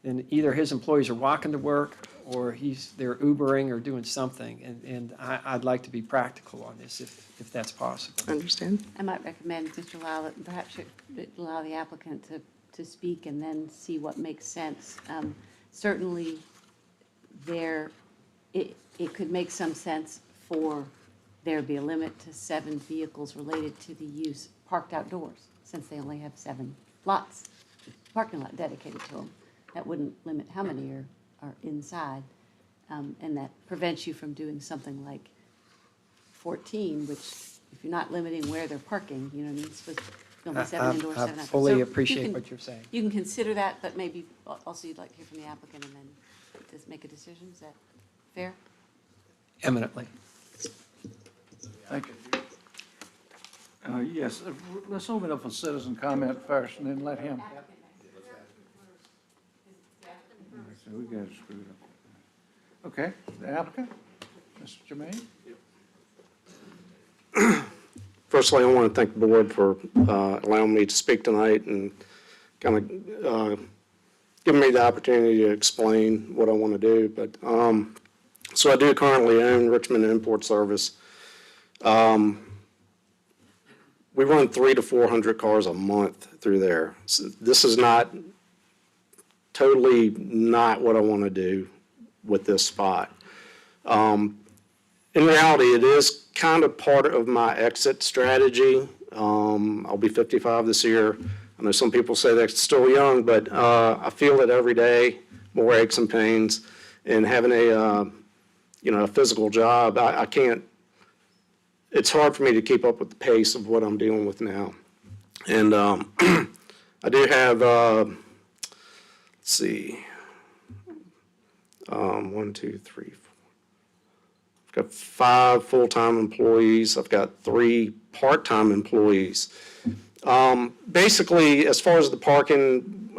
then either his employees are walking to work or they're Ubering or doing something. And I'd like to be practical on this if that's possible. Understand? I might recommend, Mr. Lau, that perhaps you allow the applicant to speak and then see what makes sense. Certainly, it could make some sense for there be a limit to 7 vehicles related to the use parked outdoors, since they only have 7 lots, parking lot dedicated to them. That wouldn't limit how many are inside, and that prevents you from doing something like 14, which, if you're not limiting where they're parking, you know what I mean? It's supposed to be only 7 indoors, 7 outdoors. I fully So you appreciate can- what you're saying. You can consider that, but maybe also you'd like to hear from the applicant and then just make a decision. Is that fair? Eminently. Thank you. Yes, let's open up for citizen comment first and then let him. So we got it screwed up. Okay, the applicant, Mr. Jermaine? Firstly, I want to thank the board for allowing me to speak tonight and kind of giving me the opportunity to explain what I want to do. But so I do currently own Richmond Import Service. We run 300 to 400 cars a month through there. So this is totally not what I want to do with this spot. In reality, it is kind of part of my exit strategy. I'll be 55 this year. I know some people say that's still young, but I feel it every day. more aches and pains. And having a, a physical job, I can't, it's hard for me to keep up with the pace of what I'm dealing with now. And I do have, let's see, 1, 2, 3, 4. I've got 5 full-time employees. I've got 3 part-time employees. Basically, as far as the parking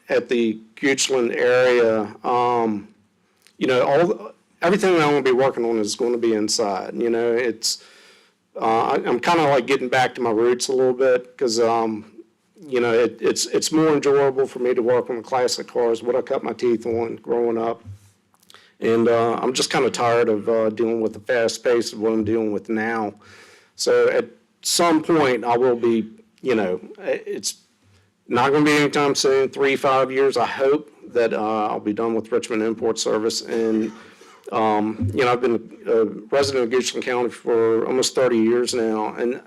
at the Goochland area, everything that I'm going to be working on is going to be inside. It's I'm kind of like getting back to my roots a little bit because it's more enjoyable for me to work on the classic cars, what I cut my teeth on growing up. And I'm just kind of tired of dealing with the fast pace of what I'm dealing with now. So at some point, I will be, it's not going to be anytime soon, 3-5 years, I hope, that I'll be done with Richmond Import Service. And, I've been a resident of Goochland County for almost 30 years now, and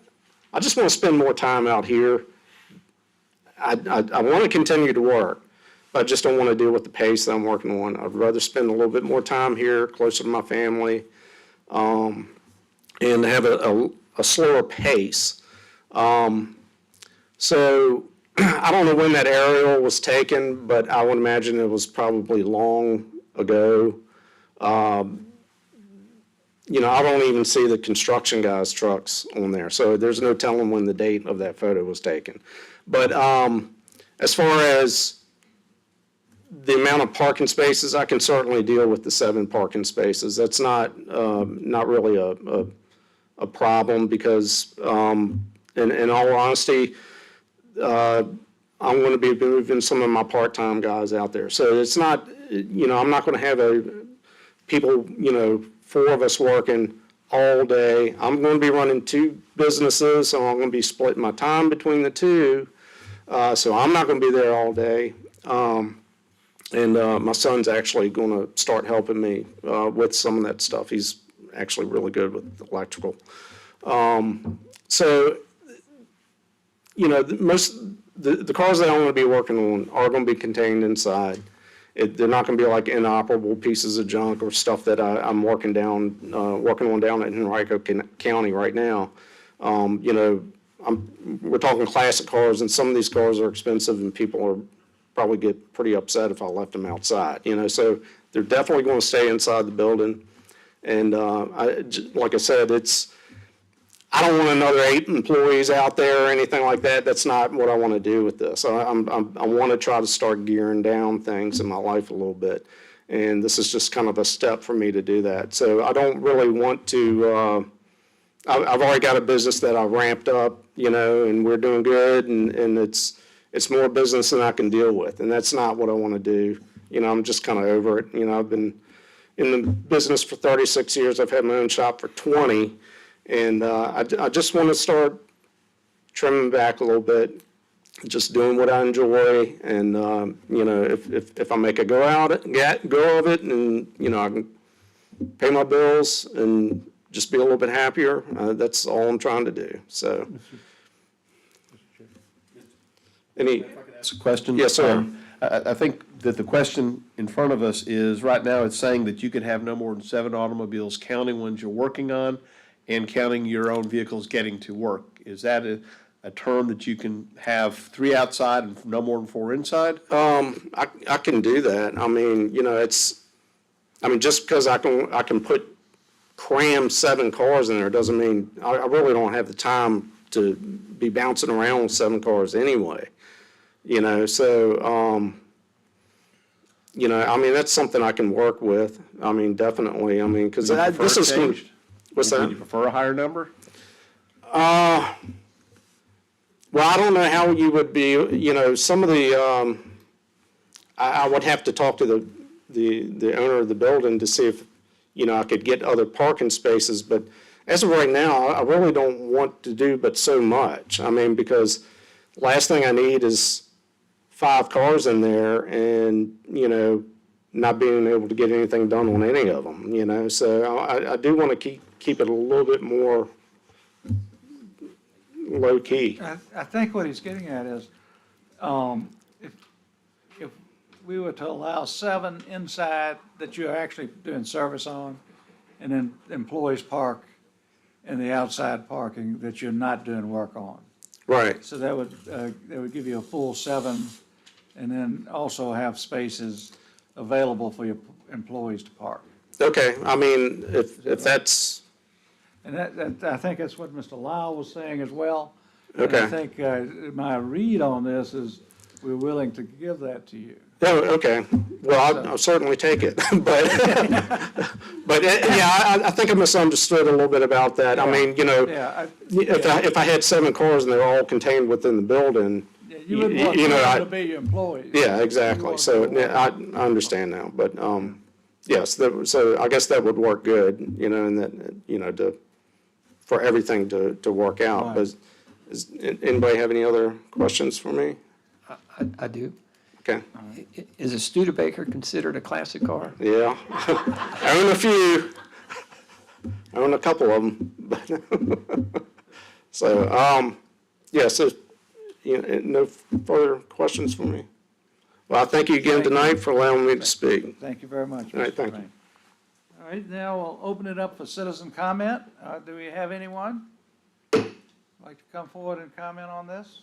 I just want to spend more time out here. I want to continue to work, but I just don't want to deal with the pace that I'm working on. I'd rather spend a little bit more time here, closer to my family, and have a slower pace. So I don't know when that aerial was taken, but I would imagine it was probably long ago. I don't even see the construction guys' trucks on there, so there's no telling when the date of that photo was taken. But as far as the amount of parking spaces, I can certainly deal with the 7 parking spaces. That's not really a problem because, in all honesty, I'm going to be moving some of my part-time guys out there. So it's not, I'm not going to have people, 4 of us working all day. I'm going to be running 2 businesses, so I'm going to be splitting my time between the 2. So I'm not going to be there all day. And my son's actually going to start helping me with some of that stuff. He's actually really good with electrical. So, the cars that I'm going to be working on are going to be contained inside. They're not going to be like inoperable pieces of junk or stuff that I'm working on down in Henrico County right now. We're talking classic cars, and some of these cars are expensive, and people are probably get pretty upset if I left them outside. So they're definitely going to stay inside the building. And like I said, I don't want another 8 employees out there or anything like that. That's not what I want to do with this. I want to try to start gearing down things in my life a little bit. And this is just kind of a step for me to do that. So I don't really want to, I've already got a business that I ramped up, and we're doing good. And it's more business than I can deal with. And that's not what I want to do. I'm just kind of over it. I've been in the business for 36 years. I've had my own shop for 20. And I just want to start trimming back a little bit, just doing what I enjoy. And, if I make a go of it, and, I can pay my bills and just be a little bit happier, that's all I'm trying to do. So. That's a question. Yes, sir. I think that the question in front of us is, right now, it's saying that you could have no more than 7 automobiles, counting ones you're working on, and counting your own vehicles getting to work. Is that a term that you can have 3 outside and no more than 4 inside? I can do that. Just because I can cram 7 cars in there doesn't mean, I really don't have the time to be bouncing around with 7 cars anyway. That's something I can work with. Definitely. Because this is going to. What's that? Would you prefer a higher number? Well, I don't know how you would be, some of the, I would have to talk to the owner of the building to see if, I could get other parking spaces. But as of right now, I really don't want to do but so much. Because last thing I need is 5 cars in there and, not being able to get anything done on any of them, So I do want to keep it a little bit more low key. I think what he's getting at is, if we were to allow 7 inside that you're actually doing service on, and then employees park in the outside parking that you're not doing work on. Right. So that would give you a full 7, and then also have spaces available for your employees to park. Okay, I mean, if that's, And that, I think that's what Mr. Lyle was saying as well. And Okay. I think my read on this is we're willing to give that to you. oh, okay, well, I'll certainly take it, but, I think I misunderstood a little bit about that. I mean, Yeah, if I had 7 cars and they're all contained within the building, you would want you know, them I- to be your employees. yeah, exactly, so, yeah, I understand now, but, yes, so I guess that would work good, and that, for everything to work out. Right. Does anybody have any other questions for me? I do. Okay, Is a Studebaker considered a classic car? yeah. I own a few. I own a couple of them. So, so, no further questions for me? Well, I thank you again tonight for allowing me to speak. Thank you very much. All right, Mr. thank you. Crane. All right, now we'll open it up for citizen comment. Do we have anyone like to come forward and comment on this?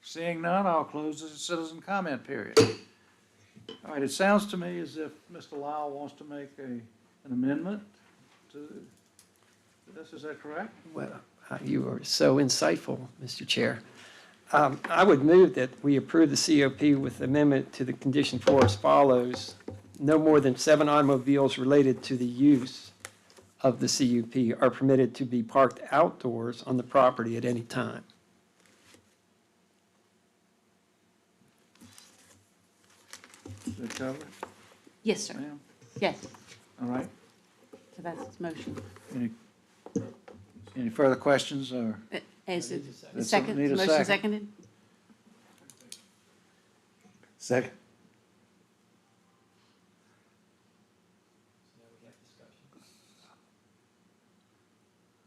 Seeing none, I'll close the citizen comment period. All right, it sounds to me as if Mr. Lyle wants to make an amendment to this, is that correct? Well, you are so insightful, Mr. Chair. I would move that we approve the COP with amendment to the condition 4 as follows. No more than 7 automobiles related to the use of the CUP are permitted to be parked outdoors on the property at any time. Is that covered, Yes, sir. ma'am? Yes, All right. so that's his motion. Any further questions or? Is it Let's second, need a motion second. seconded? Second.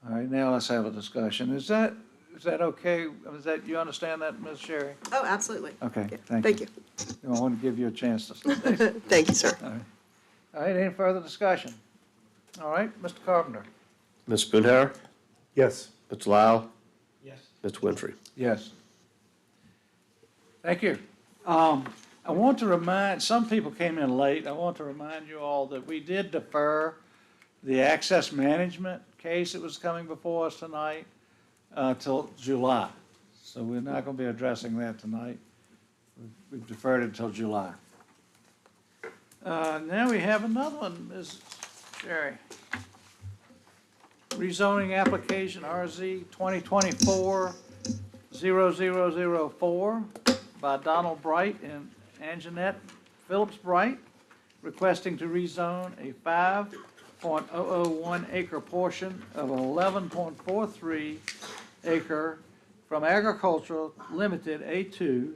All right, now let's have a discussion. Is that okay? Is that, you understand that, Ms. Sherry? Oh, absolutely. Okay, Yeah, thank you. Thank I want to give you a chance to say. you. Thank you, sir. All right, any further discussion? All right, Mr. Carpenter? Ms. Spoonhour, Yes. Mr. Lyle, Yes. Ms. Winfrey. Yes. Thank you. I want to remind, some people came in late. I want to remind you all that we did defer the access management case that was coming before us tonight till July. So we're not going to be addressing that tonight. We've deferred it till July. Now we have another one, Ms. Sherry. Rezoning application RZ 2024-0004 by Donald Bright and Anjanette Phillips Bright, requesting to rezone a 5.001 acre portion of 11.43 acre from agricultural limited A2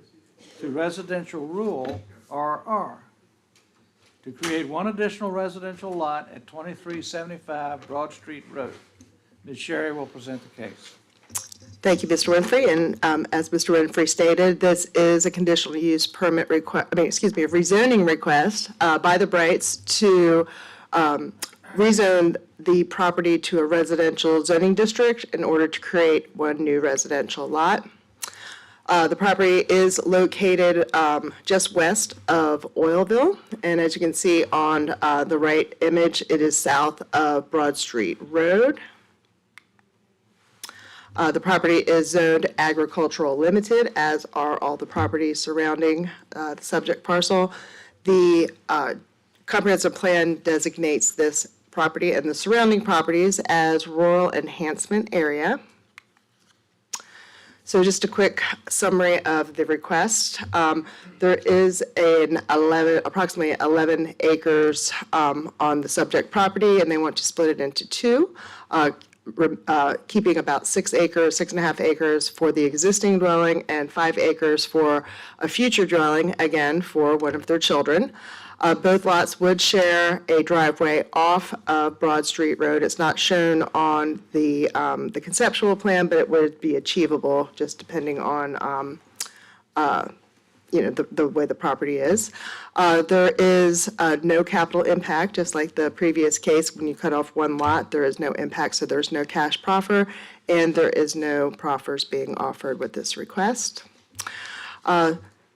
to residential rural RR, to create one additional residential lot at 2375 Broad Street Road. Ms. Sherry will present the case. Thank you, Mr. Winfrey. And as Mr. Winfrey stated, this is a conditional use permit request, a rezoning request by the Brights to rezone the property to a residential zoning district in order to create one new residential lot. The property is located just west of Oilville, and as you can see on the right image, it is south of Broad Street Road. The property is zoned agricultural limited, as are all the properties surrounding the subject parcel. The comprehensive plan designates this property and the surrounding properties as rural enhancement area. So just a quick summary of the request. There is approximately 11 acres on the subject property, and they want to split it into 2, keeping about 6.5 acres for the existing dwelling and 5 acres for a future dwelling, again, for one of their children. Both lots would share a driveway off of Broad Street Road. It's not shown on the conceptual plan, but it would be achievable just depending on the way the property is. There is no capital impact, just like the previous case. When you cut off one lot, there is no impact, so there's no cash proffer, and there is no proffers being offered with this request.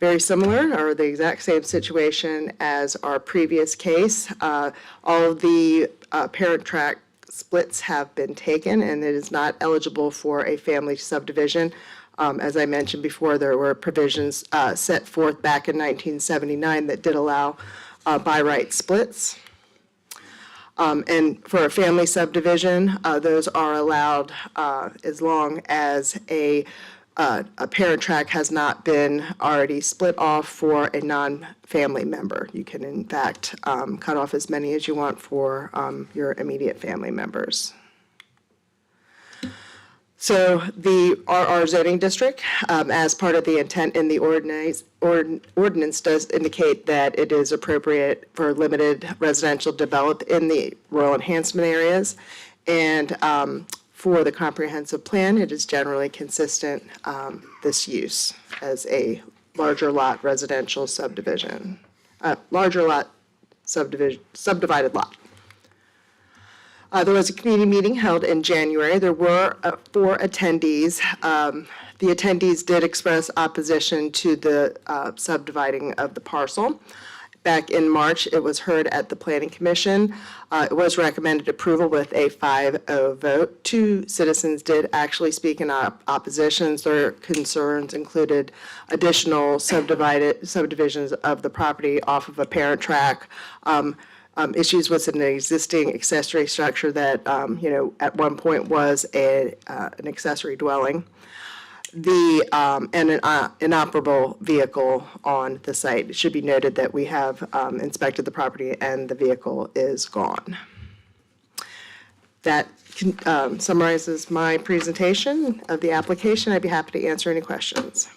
Very similar, or the exact same situation as our previous case. All of the parent tract splits have been taken, and it is not eligible for a family subdivision. As I mentioned before, there were provisions set forth back in 1979 that did allow by right splits. And for a family subdivision, those are allowed as long as a parent tract has not been already split off for a non-family member. You can in fact cut off as many as you want for your immediate family members. So the RR zoning district, as part of the intent in the ordinance, does indicate that it is appropriate for limited residential developed in the rural enhancement areas. And for the comprehensive plan, it is generally consistent, this use as a larger lot residential subdivision, larger lot subdivided lot. There was a community meeting held in January. There were 4 attendees. The attendees did express opposition to the subdividing of the parcel. Back in March, it was heard at the Planning Commission. It was recommended approval with a 5-0 vote. 2 citizens did actually speak in opposition. Their concerns included additional subdivisions of the property off of a parent tract, issues with an existing accessory structure that, at one point was an accessory dwelling. And an inoperable vehicle on the site. It should be noted that we have inspected the property and the vehicle is gone. That summarizes my presentation of the application. I'd be happy to answer any questions.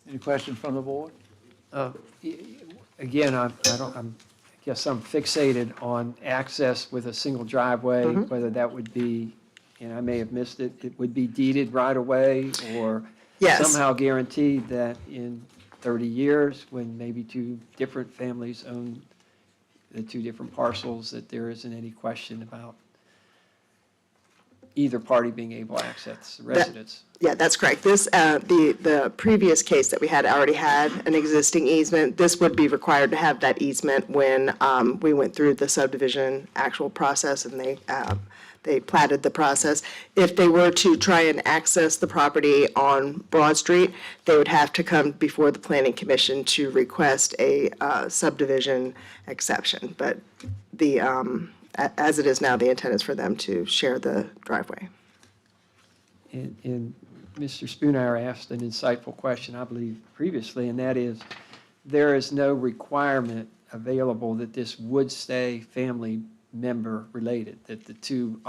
Any questions from the board? Again, I guess I'm fixated on access with a single driveway, whether that would be, and I may have missed it, it would be deeded right away or Yes. somehow guaranteed that in 30 years, when maybe 2 different families own the 2 different parcels, that there isn't any question about either party being able to access the residence. Yeah, that's correct. This, the previous case that we had already had an existing easement. This would be required to have that easement when we went through the subdivision actual process and they platted the process. If they were to try and access the property on Broad Street, they would have to come before the Planning Commission to request a subdivision exception. But the, as it is now, the intent is for them to share the driveway. And Mr. Spoonhour asked an insightful question, I believe, previously, and that is, there is no requirement available that this would stay family member related, that the 2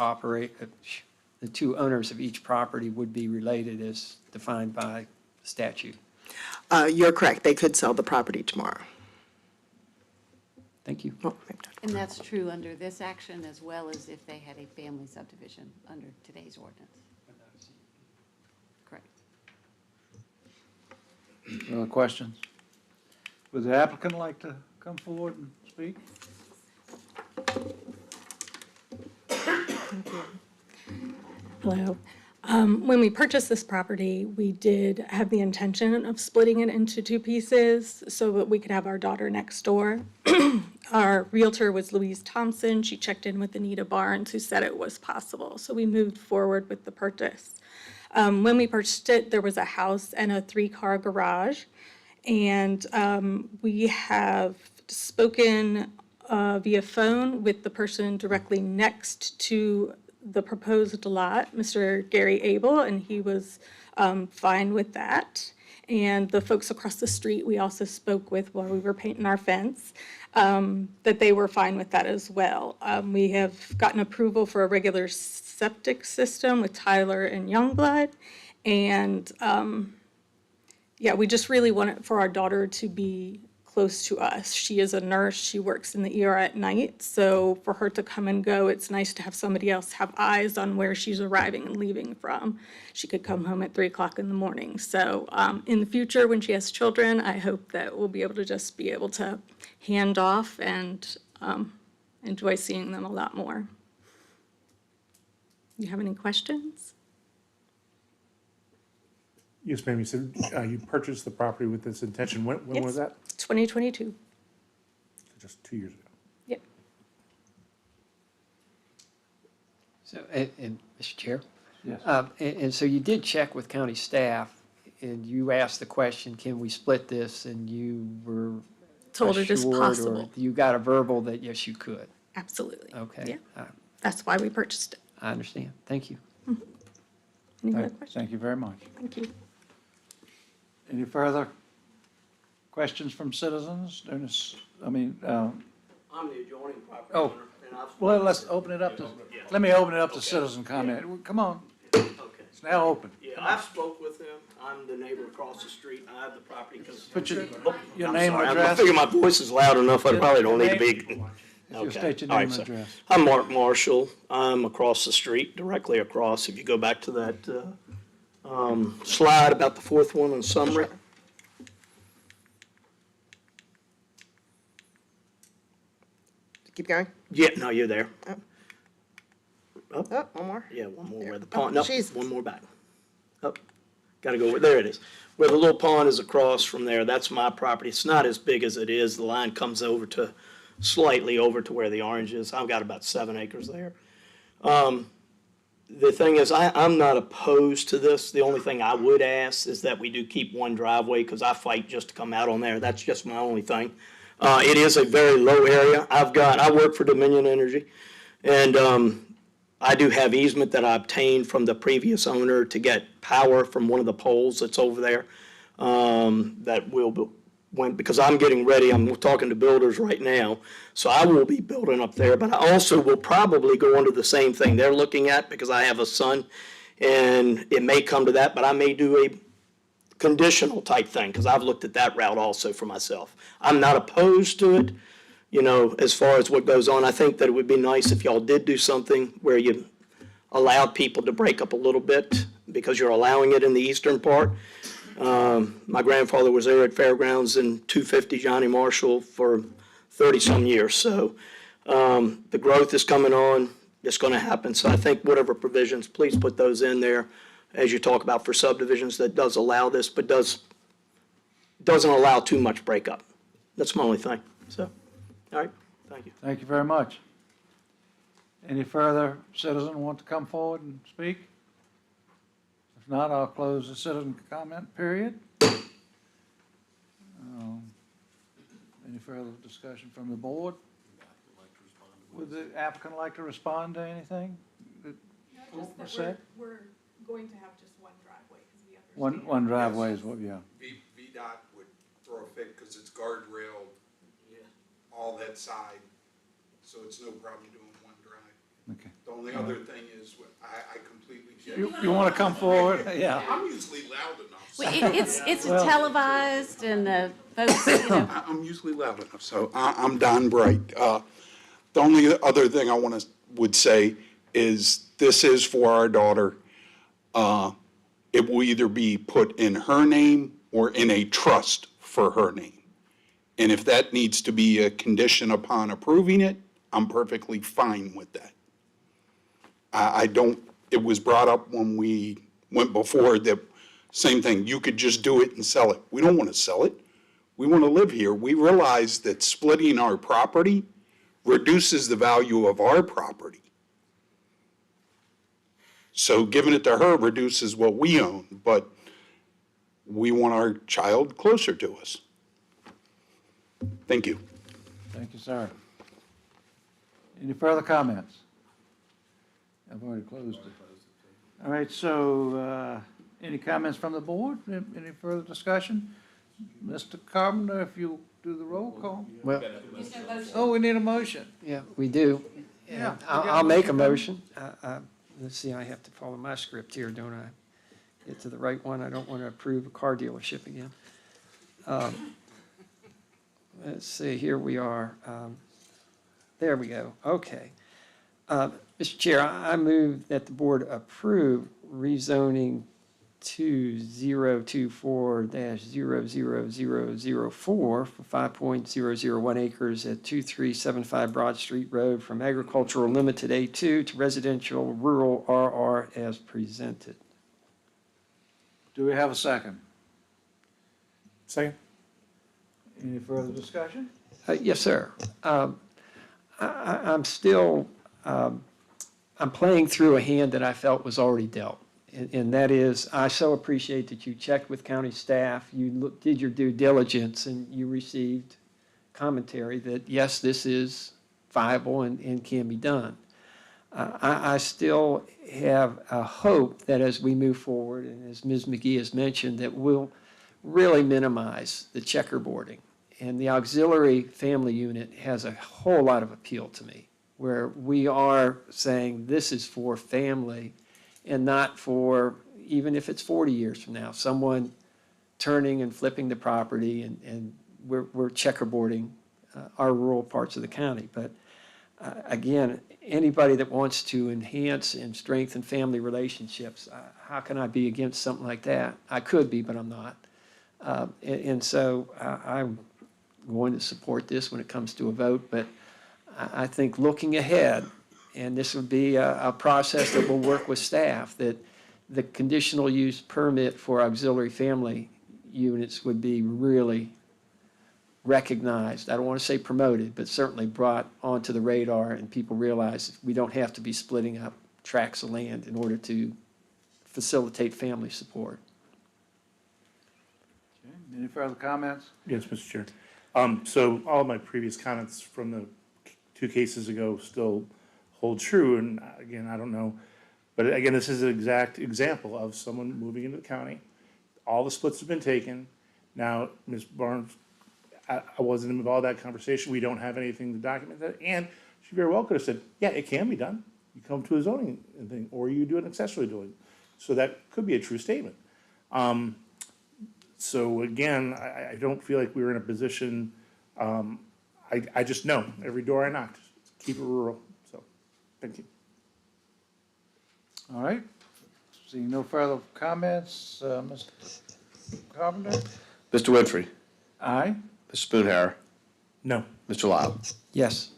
owners of each property would be related as defined by statute. You're correct. They could sell the property tomorrow. Thank you. Oh, And that's true under this action as well as if they had a family subdivision under today's ordinance. Correct. Other questions? Would the applicant like to come forward and speak? Hello. When we purchased this property, we did have the intention of splitting it into 2 pieces so that we could have our daughter next door. Our realtor was Louise Thompson. She checked in with Anita Barnes, who said it was possible. So we moved forward with the purchase. When we purchased it, there was a house and a 3-car garage. And we have spoken via phone with the person directly next to the proposed lot, Mr. Gary Abel, and he was fine with that. And the folks across the street we also spoke with while we were painting our fence, that they were fine with that as well. We have gotten approval for a regular septic system with Tyler and Youngblood. And yeah, we just really want it for our daughter to be close to us. She is a nurse. She works in the ER at night. So for her to come and go, it's nice to have somebody else have eyes on where she's arriving and leaving from. She could come home at 3 o'clock in the morning. So in the future, when she has children, I hope that we'll be able to just be able to hand off and enjoy seeing them a lot more. You have any questions? Yes, ma'am, you said you purchased the property with this intention. When was that? 2022. Just 2 years ago. Yep. So, and Mr. Chair? Yes. And so you did check with county staff, and you asked the question, can we split this? And you were Told it is assured, or possible. you got a verbal that yes, you could? Absolutely. Okay. Yeah. That's why we purchased it. I understand. Thank you. Any other questions? Thank you very much. Thank you. Any further questions from citizens? I'm the adjoining property Oh. owner, and I've. Well, let's open it up to, let me open it up to citizen comment. Come on, Okay. it's now open. Yeah, I've spoke with him. I'm the neighbor across the street. I have the property because. Put your I'm name and sorry, I address. figure my voice is loud enough. I probably don't need to be. You Okay. state your All name right, and so address. I'm Mark Marshall. I'm across the street, directly across. If you go back to that slide about the fourth one in summary. Keep going. Yeah, no, you're there. Oh, one more. Yeah, one more where the pond, no, jeez. one more back. Up, gotta go, there it is. Where the little pond is across from there, that's my property. It's not as big as it is. The line comes over to, slightly over to where the orange is. I've got about 7 acres there. The thing is, I'm not opposed to this. The only thing I would ask is that we do keep one driveway, because I fight just to come out on there. That's just my only thing. It is a very low area. I work for Dominion Energy, and I do have easement that I obtained from the previous owner to get power from one of the poles that's over there. Because I'm getting ready, I'm talking to builders right now, so I will be building up there, but I also will probably go under the same thing they're looking at, because I have a son, and it may come to that, but I may do a conditional type thing, because I've looked at that route also for myself. I'm not opposed to it, as far as what goes on. I think that it would be nice if y'all did do something where you allowed people to break up a little bit, because you're allowing it in the eastern part. My grandfather was there at Fairgrounds in 250 Johnny Marshall for 30-some years, so the growth is coming on, it's going to happen. So I think whatever provisions, please put those in there as you talk about for subdivisions that does allow this, but doesn't allow too much breakup. That's my only thing, so, all right, thank you. Thank you very much. Any further citizen want to come forward and speak? If not, I'll close the citizen comment period. Any further discussion from the board? Would the applicant like to respond to anything that was said? We're going to have just one driveway, because we understand. One driveway is what, yeah. VDOT would throw a fit because it's guardrailed, all that side, so it's no problem doing one drive. Okay. The only other thing is, I completely get it. You want to come forward? Yeah. I'm usually loud enough. Well, it's televised and folks, I'm usually loud enough, so I'm Don Bright. The only other thing I would say is this is for our daughter. It will either be put in her name or in a trust for her name. And if that needs to be a condition upon approving it, I'm perfectly fine with that. It was brought up when we went before that, same thing, you could just do it and sell it. We don't want to sell it. We want to live here. We realize that splitting our property reduces the value of our property. So giving it to her reduces what we own, but we want our child closer to us. Thank you. Thank you, sir. Any further comments? I've already closed it. All right, so any comments from the board? Any further discussion? Mr. Carpenter, if you'll do the roll call. Well, Oh, we need a motion. yeah, we do. Yeah, And we I'll got I'll a make a motion. motion. Let's see, I have to follow my script here, don't I? Get to the right one. I don't want to approve a car dealership again. let's see, here we are. There we go, okay. Mr. Chair, I move that the board approve rezoning 2024-00004 for 5.001 acres at 2375 Broad Street Road from agricultural limited A2 to residential rural RR as presented. Do we have a second? Second? Any further discussion? Yes, sir. I'm still, I'm playing through a hand that I felt was already dealt. And that is, I so appreciate that you checked with county staff, you did your due diligence, and you received commentary that, yes, this is viable and can be done. I still have a hope that as we move forward, and as Ms. McGee has mentioned, that we'll really minimize the checkerboarding. And the auxiliary family unit has a whole lot of appeal to me, where we are saying this is for family and not for, even if it's 40 years from now, someone turning and flipping the property, and we're checkerboarding our rural parts of the county. But again, anybody that wants to enhance and strengthen family relationships, how can I be against something like that? I could be, but I'm not. And so I'm going to support this when it comes to a vote, but I think looking ahead, and this would be a process that will work with staff, that the conditional use permit for auxiliary family units would be really recognized. I don't want to say promoted, but certainly brought onto the radar, and people realize we don't have to be splitting up tracts of land in order to facilitate family support. Okay. Any further comments? Yes, Mr. Chair. So all of my previous comments from the 2 cases ago still hold true, and again, I don't know. But again, this is an exact example of someone moving into the county. All the splits have been taken. Now, Ms. Barnes, I wasn't involved in that conversation. We don't have anything to document that. And she very well could have said, yeah, it can be done. You come to a zoning thing, or you do an accessory dwelling. So that could be a true statement. So again, I don't feel like we were in a position, I just know every door I knocked, keep it rural. So, thank you. All right. Seeing no further comments, Mr. Carpenter? Mr. Winfrey? Aye. Mr. Spoonhour? No. Mr. Lyle? Yes.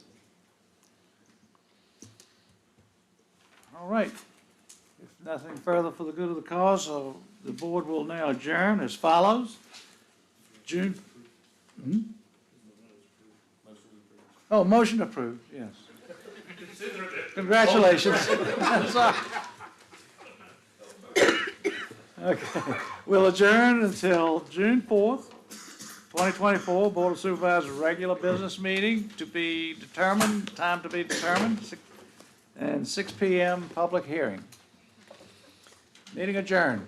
All right. If nothing further for the good of the cause, the board will now adjourn as follows. June. Oh, motion approved, yes. Congratulations. Okay. We'll adjourn until June 4th, 2024, Board of Supervisors regular business meeting to be determined, time to be determined, and 6 p.m. public hearing. Meeting adjourned.